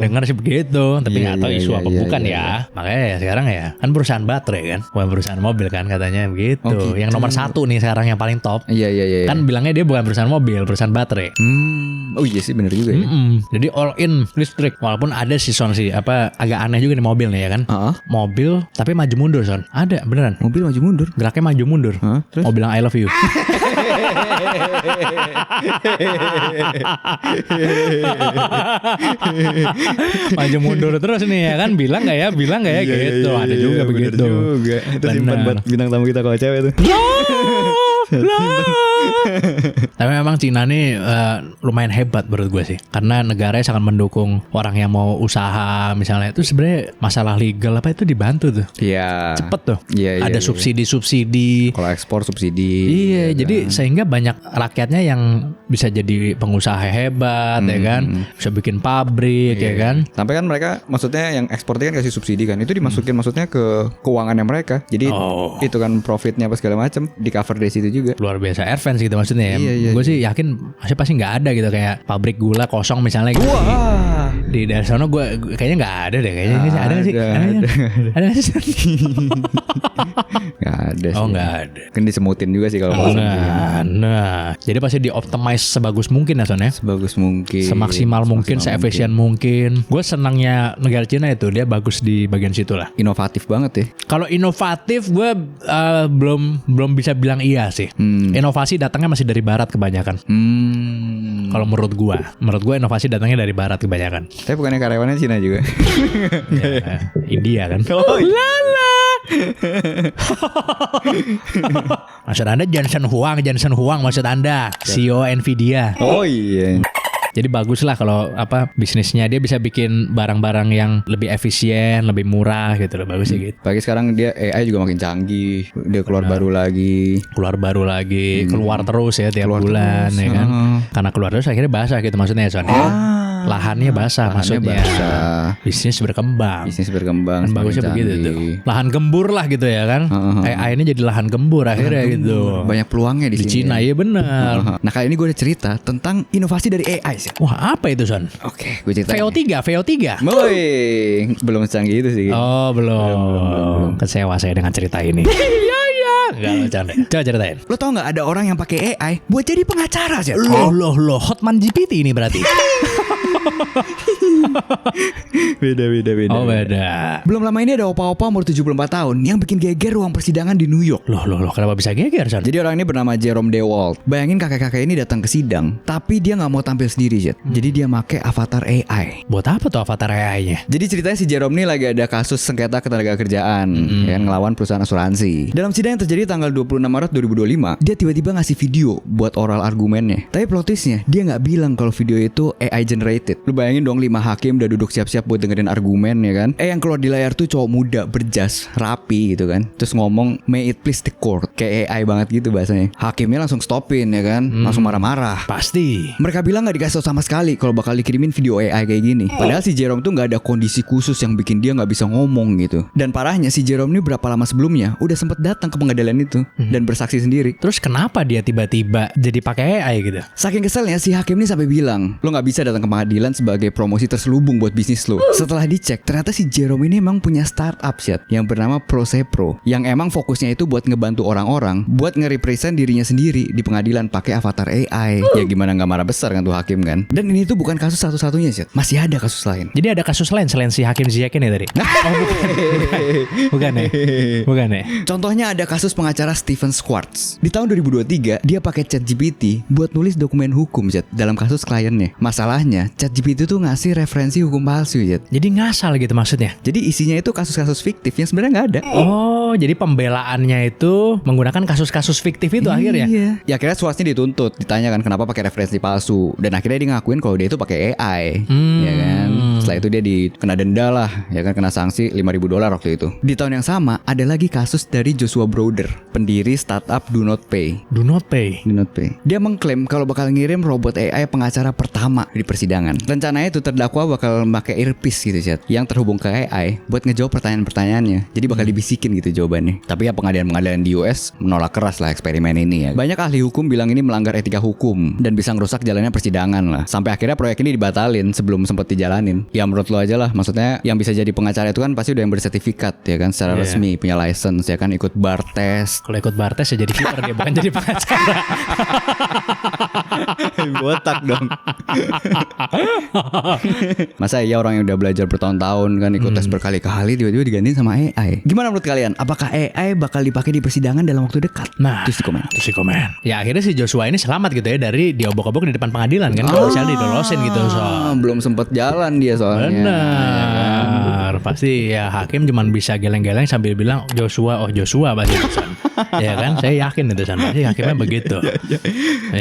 Dengar sih begitu, tapi Iya, nggak tahu iya, isu iya, apa iya, bukan iya, ya. Makanya ya sekarang ya kan perusahaan baterai kan, bukan perusahaan mobil kan katanya begitu. Oh, gitu. Yang nomor 1 nih sekarang yang paling top. Iya. Kan bilangnya dia bukan perusahaan mobil, perusahaan baterai. Oh iya sih, bener juga ya. Jadi all in listrik. Walaupun ada sih Son sih apa agak aneh juga nih mobil nih ya kan. Heeh. Mobil tapi maju mundur, Son. Ada beneran. Mobil maju mundur. Geraknya maju mundur. Hah? Terus? Mau bilang I love you. Maju mundur terus nih ya kan, bilang nggak ya gitu. Ada juga begitu. Bener juga. Itu simpan Bener. buat bintang tamu kita kalau cewek tuh. Love, love. Tapi memang Cina nih lumayan hebat menurut gue sih. Karena negaranya sangat mendukung orang yang mau usaha misalnya. Itu sebenarnya masalah legal apa itu dibantu tuh. Iya. Cepet tuh. Iya, Ada iya. subsidi-subsidi. Kalau ekspor subsidi. Iya, ya jadi kan. sehingga banyak rakyatnya yang bisa jadi pengusaha hebat ya kan. Bisa bikin pabrik ya kan. Sampai kan mereka maksudnya yang ekspornya kan kasih subsidi kan. Itu dimasukin maksudnya ke keuangannya mereka. Jadi itu kan profitnya apa segala macam di cover dari situ juga. Luar biasa advance gitu maksudnya ya. Iya, Gue sih yakin pasti nggak ada gitu kayak pabrik gula kosong misalnya gitu. Wah. Di daerah sana gue kayaknya nggak ada deh kayaknya. Ada nggak sih? Ada nggak sih? Gak ada sih. Oh nggak ada. Kan disemutin juga sih kalau mau. Nah, jadi pasti di-optimize sebagus mungkin ya Son ya. Sebagus mungkin. Semaksimal mungkin, seefisien mungkin. Gue senangnya negara Cina itu dia bagus di bagian situ lah. Inovatif banget ya. Kalau inovatif gue belum bisa bilang iya sih. Inovasi datangnya masih dari barat kebanyakan. Kalau menurut gue inovasi datangnya dari barat kebanyakan. Tapi bukannya karyawannya Cina juga. Ya, India kan. Oh, Lala. Maksud Anda Jensen Huang maksud Anda CEO Nvidia. Oh iya. Jadi bagus lah kalau bisnisnya dia bisa bikin barang-barang yang lebih efisien, lebih murah gitu loh, bagus ya gitu. Pagi sekarang dia AI juga makin canggih. Dia keluar baru lagi. Keluar terus ya tiap bulan ya kan. Karena keluar terus akhirnya basah gitu maksudnya ya Son. Lahannya basah maksudnya. Basah. Bisnis berkembang. Kan Bagusnya semakin begitu tuh. canggih. Lahan gembur lah gitu ya kan. AI ini jadi lahan gembur akhirnya gitu. Banyak peluangnya di Di sini. Cina ya benar. Nah kali ini gue udah cerita tentang inovasi dari AI sih. Wah apa itu Son? Oke, gue cerita. VO3. Woi, belum secanggih itu sih. Oh belum. Kecewa saya dengan cerita ini. Iya. Enggak lo canda. Coba ceritain. Lo tau nggak ada orang yang pakai AI buat jadi pengacara sih? Loh, Hotman GPT ini berarti. Beda. Oh beda. Belum lama ini ada opa-opa umur 74 tahun yang bikin geger ruang persidangan di New York. Loh, kenapa bisa geger Son? Jadi orang ini bernama Jerome DeWalt. Bayangin kakek-kakek ini datang ke sidang, tapi dia nggak mau tampil sendiri, Jet. Jadi dia make avatar AI. Buat apa tuh avatar AI-nya? Jadi ceritanya si Jerome ini lagi ada kasus sengketa ketenagakerjaan, ya kan, ngelawan perusahaan asuransi. Dalam sidang yang terjadi tanggal 26 Maret 2025, dia tiba-tiba ngasih video buat oral argumennya. Tapi plot twistnya, dia nggak bilang kalau video itu AI generated. Lu bayangin dong 5 hakim udah duduk siap-siap buat dengerin argumen ya kan. Yang keluar di layar tuh cowok muda, berjas, rapi gitu kan. Terus ngomong, "May it please the court." Kayak AI banget gitu bahasanya. Hakimnya langsung stopin ya kan, langsung marah-marah. Pasti. Mereka bilang gak dikasih tau sama sekali kalau bakal dikirimin video AI kayak gini. Padahal si Jerome tuh gak ada kondisi khusus yang bikin dia gak bisa ngomong gitu. Dan parahnya si Jerome ini berapa lama sebelumnya udah sempet datang ke pengadilan itu dan bersaksi sendiri. Terus kenapa dia tiba-tiba jadi pakai AI gitu? Saking keselnya si hakim ini sampai bilang, "Lo gak bisa datang ke pengadilan sebagai promosi terselubung buat bisnis lo." Setelah dicek, ternyata si Jerome ini emang punya startup Syed, yang bernama ProSepro, yang emang fokusnya itu buat ngebantu orang-orang buat nge-represent dirinya sendiri di pengadilan pakai avatar AI. Ya gimana gak marah besar kan tuh hakim kan. Dan ini tuh bukan kasus satu-satunya Syed, masih ada kasus lain. Jadi ada kasus lain selain si Hakim Ziyech ini tadi? Oh bukan ya? Contohnya ada kasus pengacara Stephen Schwartz. Di tahun 2023, dia pakai ChatGPT buat nulis dokumen hukum Syed, dalam kasus kliennya. Masalahnya, ChatGPT tuh ngasih referensi hukum palsu Syed. Jadi ngasal gitu maksudnya? Jadi isinya itu kasus-kasus fiktif yang sebenarnya nggak ada. Oh, jadi pembelaannya itu menggunakan kasus-kasus fiktif itu akhirnya? Iya. Ya akhirnya Schwartz-nya dituntut, ditanyakan kenapa pakai referensi palsu, dan akhirnya dia ngakuin kalau dia itu pakai AI, ya kan. Setelah itu dia kena denda lah, ya kan, kena sanksi $5.000 waktu itu. Di tahun yang sama ada lagi kasus dari Joshua Browder, pendiri startup Do Not Pay. Do not pay. Dia mengklaim kalau bakal ngirim robot AI pengacara pertama di persidangan. Rencananya itu terdakwa bakal pakai earpiece gitu Chat, yang terhubung ke AI buat ngejawab pertanyaan-pertanyaannya. Jadi bakal dibisikin gitu jawabannya. Tapi ya pengadilan-pengadilan di US menolak keras lah eksperimen ini ya. Banyak ahli hukum bilang ini melanggar etika hukum dan bisa ngerusak jalannya persidangan lah. Sampai akhirnya proyek ini dibatalin sebelum sempat dijalanin. Ya menurut lo aja lah, maksudnya yang bisa jadi pengacara itu kan pasti udah yang bersertifikat ya kan, secara resmi, punya license ya kan, ikut bar test. Kalau ikut bar test ya jadi keeper dia, bukan jadi pengacara. Botak dong. Masa iya orang yang udah belajar bertahun-tahun kan, ikut tes berkali-kali, tiba-tiba digantiin sama AI. Gimana menurut kalian? Apakah AI bakal dipakai di persidangan dalam waktu dekat? Nah, Terus di komen. Ya akhirnya si Joshua ini selamat gitu ya dari diobok-obok di depan pengadilan kan. Misalnya didolosin gitu Belum sempet jalan dia soalnya. Benar. Pasti ya hakim cuman bisa geleng-geleng sambil bilang Joshua pasti. Ya kan, saya yakin itu San. Saya yakinnya begitu. Ya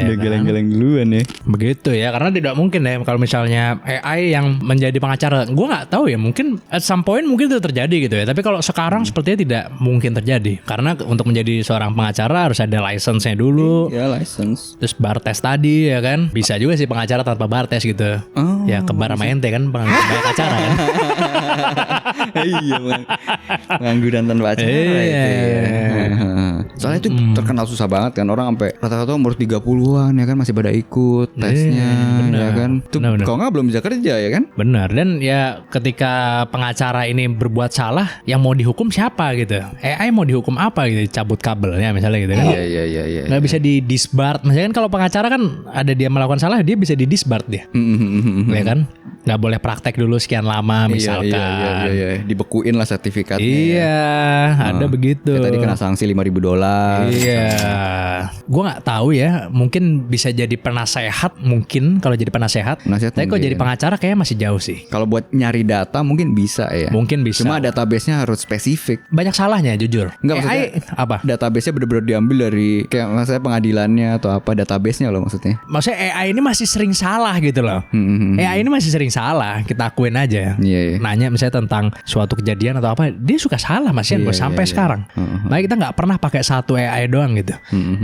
Udah kan? geleng-geleng duluan ya. Begitu ya, karena tidak mungkin ya kalau misalnya AI yang menjadi pengacara. Gue nggak tahu ya, mungkin at some point mungkin itu terjadi gitu ya. Tapi kalau sekarang sepertinya tidak mungkin terjadi, karena untuk menjadi seorang pengacara harus ada license-nya dulu. Ya license. Terus bar tes tadi ya kan, bisa juga sih pengacara tanpa bar tes gitu. Oh, Ya ke bar sama ente kan pengacara kan. Iya, pengangguran tanpa acara Iya. itu ya. Soalnya itu terkenal susah banget kan, orang sampai rata-rata umur 30-an ya kan masih pada ikut tesnya benar. ya kan. Tuh Benar. kalau nggak belum bisa kerja ya kan. Benar, dan ya ketika pengacara ini berbuat salah, yang mau dihukum siapa gitu? AI mau dihukum apa gitu? Cabut kabelnya misalnya gitu kan? Iya. Nggak bisa di disbarred. Misalnya kan kalau pengacara kan ada dia melakukan salah, dia bisa di disbarred dia, ya kan? Nggak boleh praktek dulu sekian lama misalkan. Iya. Dibekuin lah sertifikatnya. Iya, ada begitu. Kayak tadi kena sanksi $5.000. Iya, gue nggak tahu ya. Mungkin bisa jadi penasehat, mungkin kalau jadi penasehat. Penasehat Tapi kalau mungkin. jadi pengacara kayaknya masih jauh sih. Kalau buat nyari data mungkin bisa ya. Mungkin bisa. Cuma database-nya harus spesifik. Banyak salahnya jujur. Enggak, AI maksudnya apa? Database-nya bener-bener diambil dari kayak maksudnya pengadilannya atau apa, database-nya loh maksudnya. Maksudnya AI ini masih sering salah gitu loh. AI ini masih sering salah, kita akuin aja. Iya. Nanya misalnya tentang suatu kejadian atau apa, dia suka salah Mas Ian, Iya, sampai iya. sekarang. Makanya kita nggak pernah pakai satu AI doang gitu.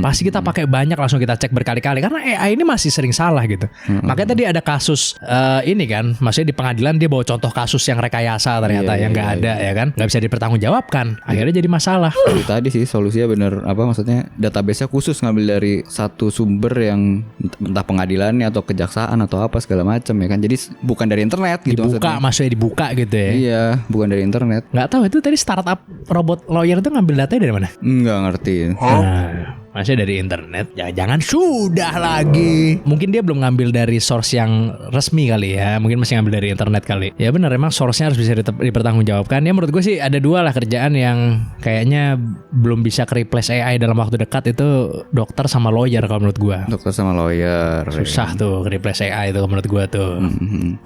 Pasti kita pakai banyak, langsung kita cek berkali-kali karena AI ini masih sering salah gitu. Makanya tadi ada kasus ini kan, maksudnya di pengadilan dia bawa contoh kasus yang rekayasa ternyata Iya, yang nggak ada ya kan, nggak bisa dipertanggungjawabkan. Akhirnya jadi masalah. Itu tadi sih solusinya bener apa maksudnya database-nya khusus ngambil dari satu sumber yang entah pengadilannya atau kejaksaan atau apa segala macam ya kan. Jadi bukan dari internet gitu Dibuka, maksudnya dibuka gitu ya. Iya, bukan dari internet. Nggak tahu itu tadi startup robot lawyer itu ngambil datanya dari mana? Nggak ngerti. Nah, maksudnya dari internet. Ya jangan sudah lagi. Mungkin dia belum ngambil dari source yang resmi kali ya. Mungkin masih ngambil dari internet kali. Ya benar, emang source-nya harus bisa dipertanggungjawabkan. Ya menurut gue sih ada dua lah kerjaan yang kayaknya belum bisa ke-replace AI dalam waktu dekat, itu dokter sama lawyer kalau menurut gue. Dokter sama lawyer. Susah tuh ke-replace AI itu menurut gue tuh.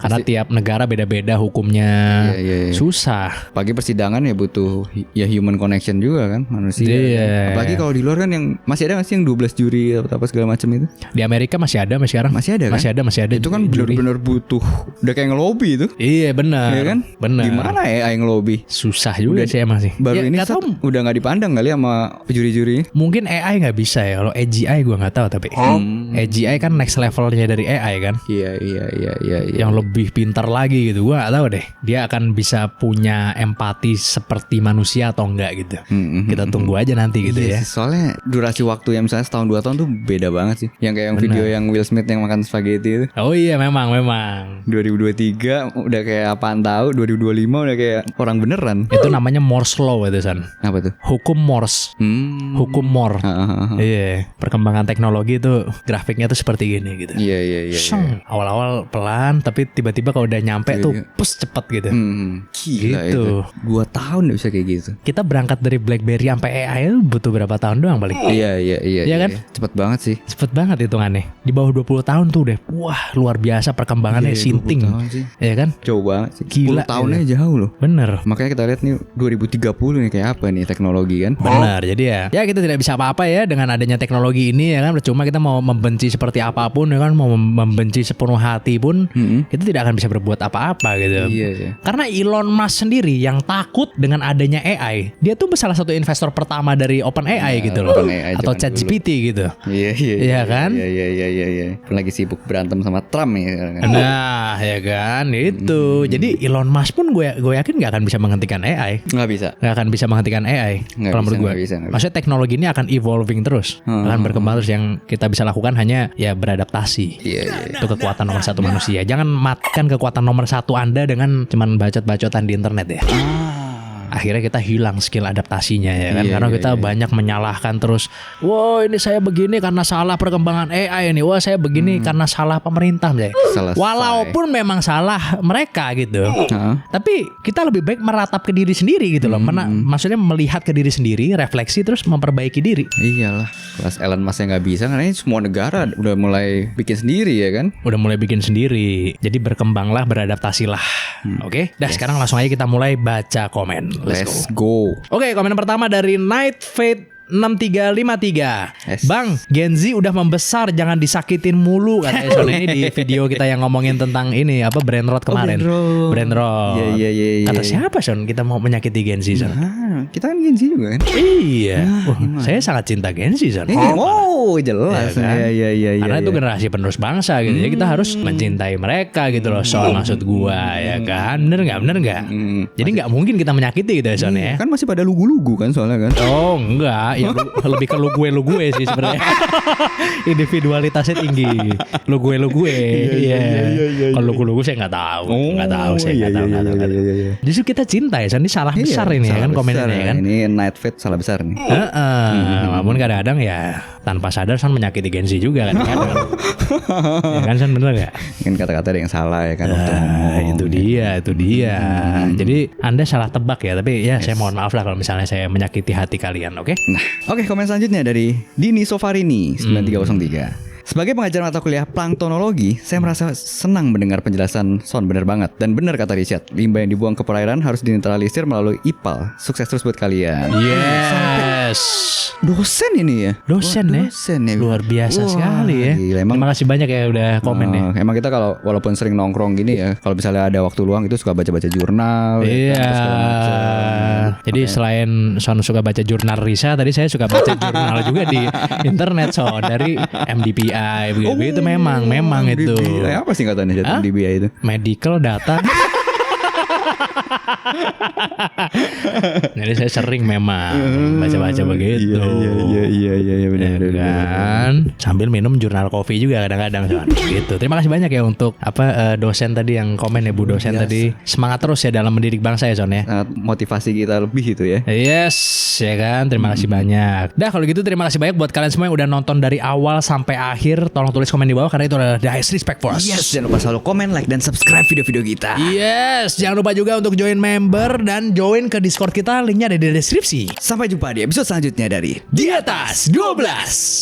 Karena tiap negara beda-beda hukumnya. Iya. Susah. Pagi persidangan ya butuh ya human connection juga kan manusia. Iya. Apalagi kalau di luar kan yang masih ada nggak sih yang 12 juri atau apa segala macam itu? Di Amerika masih ada masih sekarang? Masih ada kan? Masih ada. Itu kan juri. benar-benar butuh. Udah kayak ngelobi itu. Iya benar. Iya kan? Benar. Gimana ya yang ngelobi? Susah juga sih emang sih. Baru Ya, ini nggak tahu, udah nggak dipandang kali sama juri-juri. mungkin AI nggak bisa ya. Kalau AGI gue nggak tahu tapi. AGI kan next levelnya dari AI kan. Iya. Yang lebih pintar lagi gitu. Gue nggak tahu deh. Dia akan bisa punya empati seperti manusia atau enggak gitu. Kita tunggu aja nanti gitu Iya ya. sih, soalnya durasi waktu yang misalnya setahun 2 tahun tuh beda banget sih. Yang kayak yang video yang Will Smith yang makan spaghetti itu. Oh iya memang. 2023 udah kayak apaan tahu, 2025 udah kayak orang beneran. Itu namanya Morse law itu San. Apa tuh? Hukum Morse. Hukum Moore. Iya, perkembangan teknologi itu grafiknya tuh seperti gini gitu. Iya. Seng. Awal-awal pelan, tapi tiba-tiba kalau udah nyampe tuh pus cepet gitu. Gila Gitu. itu 2 tahun udah bisa kayak gitu. Kita berangkat dari BlackBerry sampai AI itu butuh berapa tahun doang paling? Iya. Iya kan? Cepet banget sih. Cepet banget hitungannya. Di bawah 20 tahun tuh udah wah luar biasa perkembangannya, Iya, sinting. 20 tahun sih. Iya kan? Jauh banget sih. Gila, 10 tahunnya jauh loh. Bener. Makanya kita lihat nih 2030 nih kayak apa nih teknologi kan. Benar, jadi ya kita tidak bisa apa-apa ya dengan adanya teknologi ini ya kan. Percuma kita mau membenci seperti apapun ya kan, mau membenci sepenuh hati pun kita tidak akan bisa berbuat apa-apa gitu. Iya. Karena Elon Musk sendiri yang takut dengan adanya AI, dia tuh salah satu investor pertama dari OpenAI gitu loh, OpenAI atau zaman ChatGPT gitu. Iya. Iya kan? Iya. Lagi sibuk berantem sama Trump nih sekarang kan. Nah, ya kan itu. Jadi Elon Musk pun gue yakin nggak akan bisa menghentikan AI. Nggak bisa. Nggak akan bisa menghentikan AI. Nggak Kalau bisa, menurut gue, nggak bisa. maksudnya teknologi ini akan evolving terus, akan berkembang terus. Yang kita bisa lakukan hanya ya beradaptasi. Iya. Itu kekuatan nomor satu manusia. Jangan matikan kekuatan nomor satu Anda dengan cuman bacot-bacotan di internet ya. Akhirnya kita hilang skill adaptasinya ya kan. Iya, Karena iya, kita banyak menyalahkan terus. Wah ini saya begini karena salah perkembangan AI ini. Wah saya begini karena salah pemerintah. Selesai. Walaupun memang salah mereka gitu. Tapi kita lebih baik meratap ke diri sendiri gitu loh. Maksudnya melihat ke diri sendiri, refleksi terus memperbaiki diri. Iyalah. Kelas Elon Musk yang nggak bisa karena ini semua negara udah mulai bikin sendiri ya kan. Udah mulai bikin sendiri. Jadi berkembanglah, beradaptasilah. Oke. Dah sekarang langsung aja kita mulai baca komen. Let's go. Go. Oke, komen pertama dari Night Fate 6353. Yes. Bang, Gen Z udah membesar, jangan disakitin mulu katanya Son. Ini di video kita yang ngomongin tentang ini apa brand rot kemarin. Brand rot. Iya. Kata siapa Son kita mau menyakiti Gen Z Son? Kita kan Gen Z juga kan? Iya. Saya sangat cinta Gen Z Son. Oh, jelas. Iya kan? Iya. Karena itu generasi penerus bangsa gitu. Jadi kita harus mencintai mereka gitu loh Son, maksud gua ya kan. Bener nggak? Jadi nggak mungkin kita menyakiti gitu ya Son ya. Kan masih pada lugu-lugu kan soalnya kan? Oh enggak, ya lebih ke lu gue sih sebenarnya. Individualitasnya tinggi. Lu gue. Iya. Kalau lu gue saya nggak tahu. Nggak tahu. Iya. Justru kita cinta ya Son. Ini salah besar ini ya kan komennya ya kan. Ini night fit salah besar nih. Namun kadang-kadang ya tanpa sadar Son menyakiti Gen Z juga kan. Ya kan Son, bener gak? Mungkin kata-kata ada yang salah ya kan waktu ngomong. Itu dia. Jadi Anda salah tebak ya. Tapi ya saya mohon maaf lah kalau misalnya saya menyakiti hati kalian, oke? Nah, oke, komen selanjutnya dari Dini Sofarini 9303. Sebagai pengajar mata kuliah planktonologi, saya merasa senang mendengar penjelasan Son. Bener banget. Dan bener kata Richard, limbah yang dibuang ke perairan harus dinetralisir melalui IPAL. Sukses terus buat kalian. Yes. Dosen ini ya? Dosen ya? Luar biasa sekali ya. Gila, emang, terima kasih banyak ya udah komen ya. Emang kita kalau walaupun sering nongkrong gini ya, kalau misalnya ada waktu luang itu suka baca-baca jurnal. Iya. Ya, kan, segala macam. Jadi selain Son suka baca jurnal Risa, tadi saya suka baca jurnal juga di internet Son, dari MDPI begitu. Memang itu. MDPI. Apa singkatannya MDPI itu? Medical Data. Jadi saya sering memang baca-baca begitu. Iya benar. Kan sambil minum jurnal kopi juga kadang-kadang Son. Gitu. Terima kasih banyak ya untuk dosen tadi yang komen ya Bu dosen tadi. Semangat terus ya dalam mendidik bangsa ya Son ya. Motivasi kita lebih itu ya. Yes, ya kan. Terima kasih banyak. Dah kalau gitu terima kasih banyak buat kalian semua yang udah nonton dari awal sampai akhir. Tolong tulis komen di bawah karena itu adalah the highest respect for us. Yes, jangan lupa selalu komen, like dan subscribe video-video kita. Yes, jangan lupa juga untuk join member dan join ke Discord kita, linknya ada di deskripsi. Sampai jumpa di episode selanjutnya dari Di atas 12.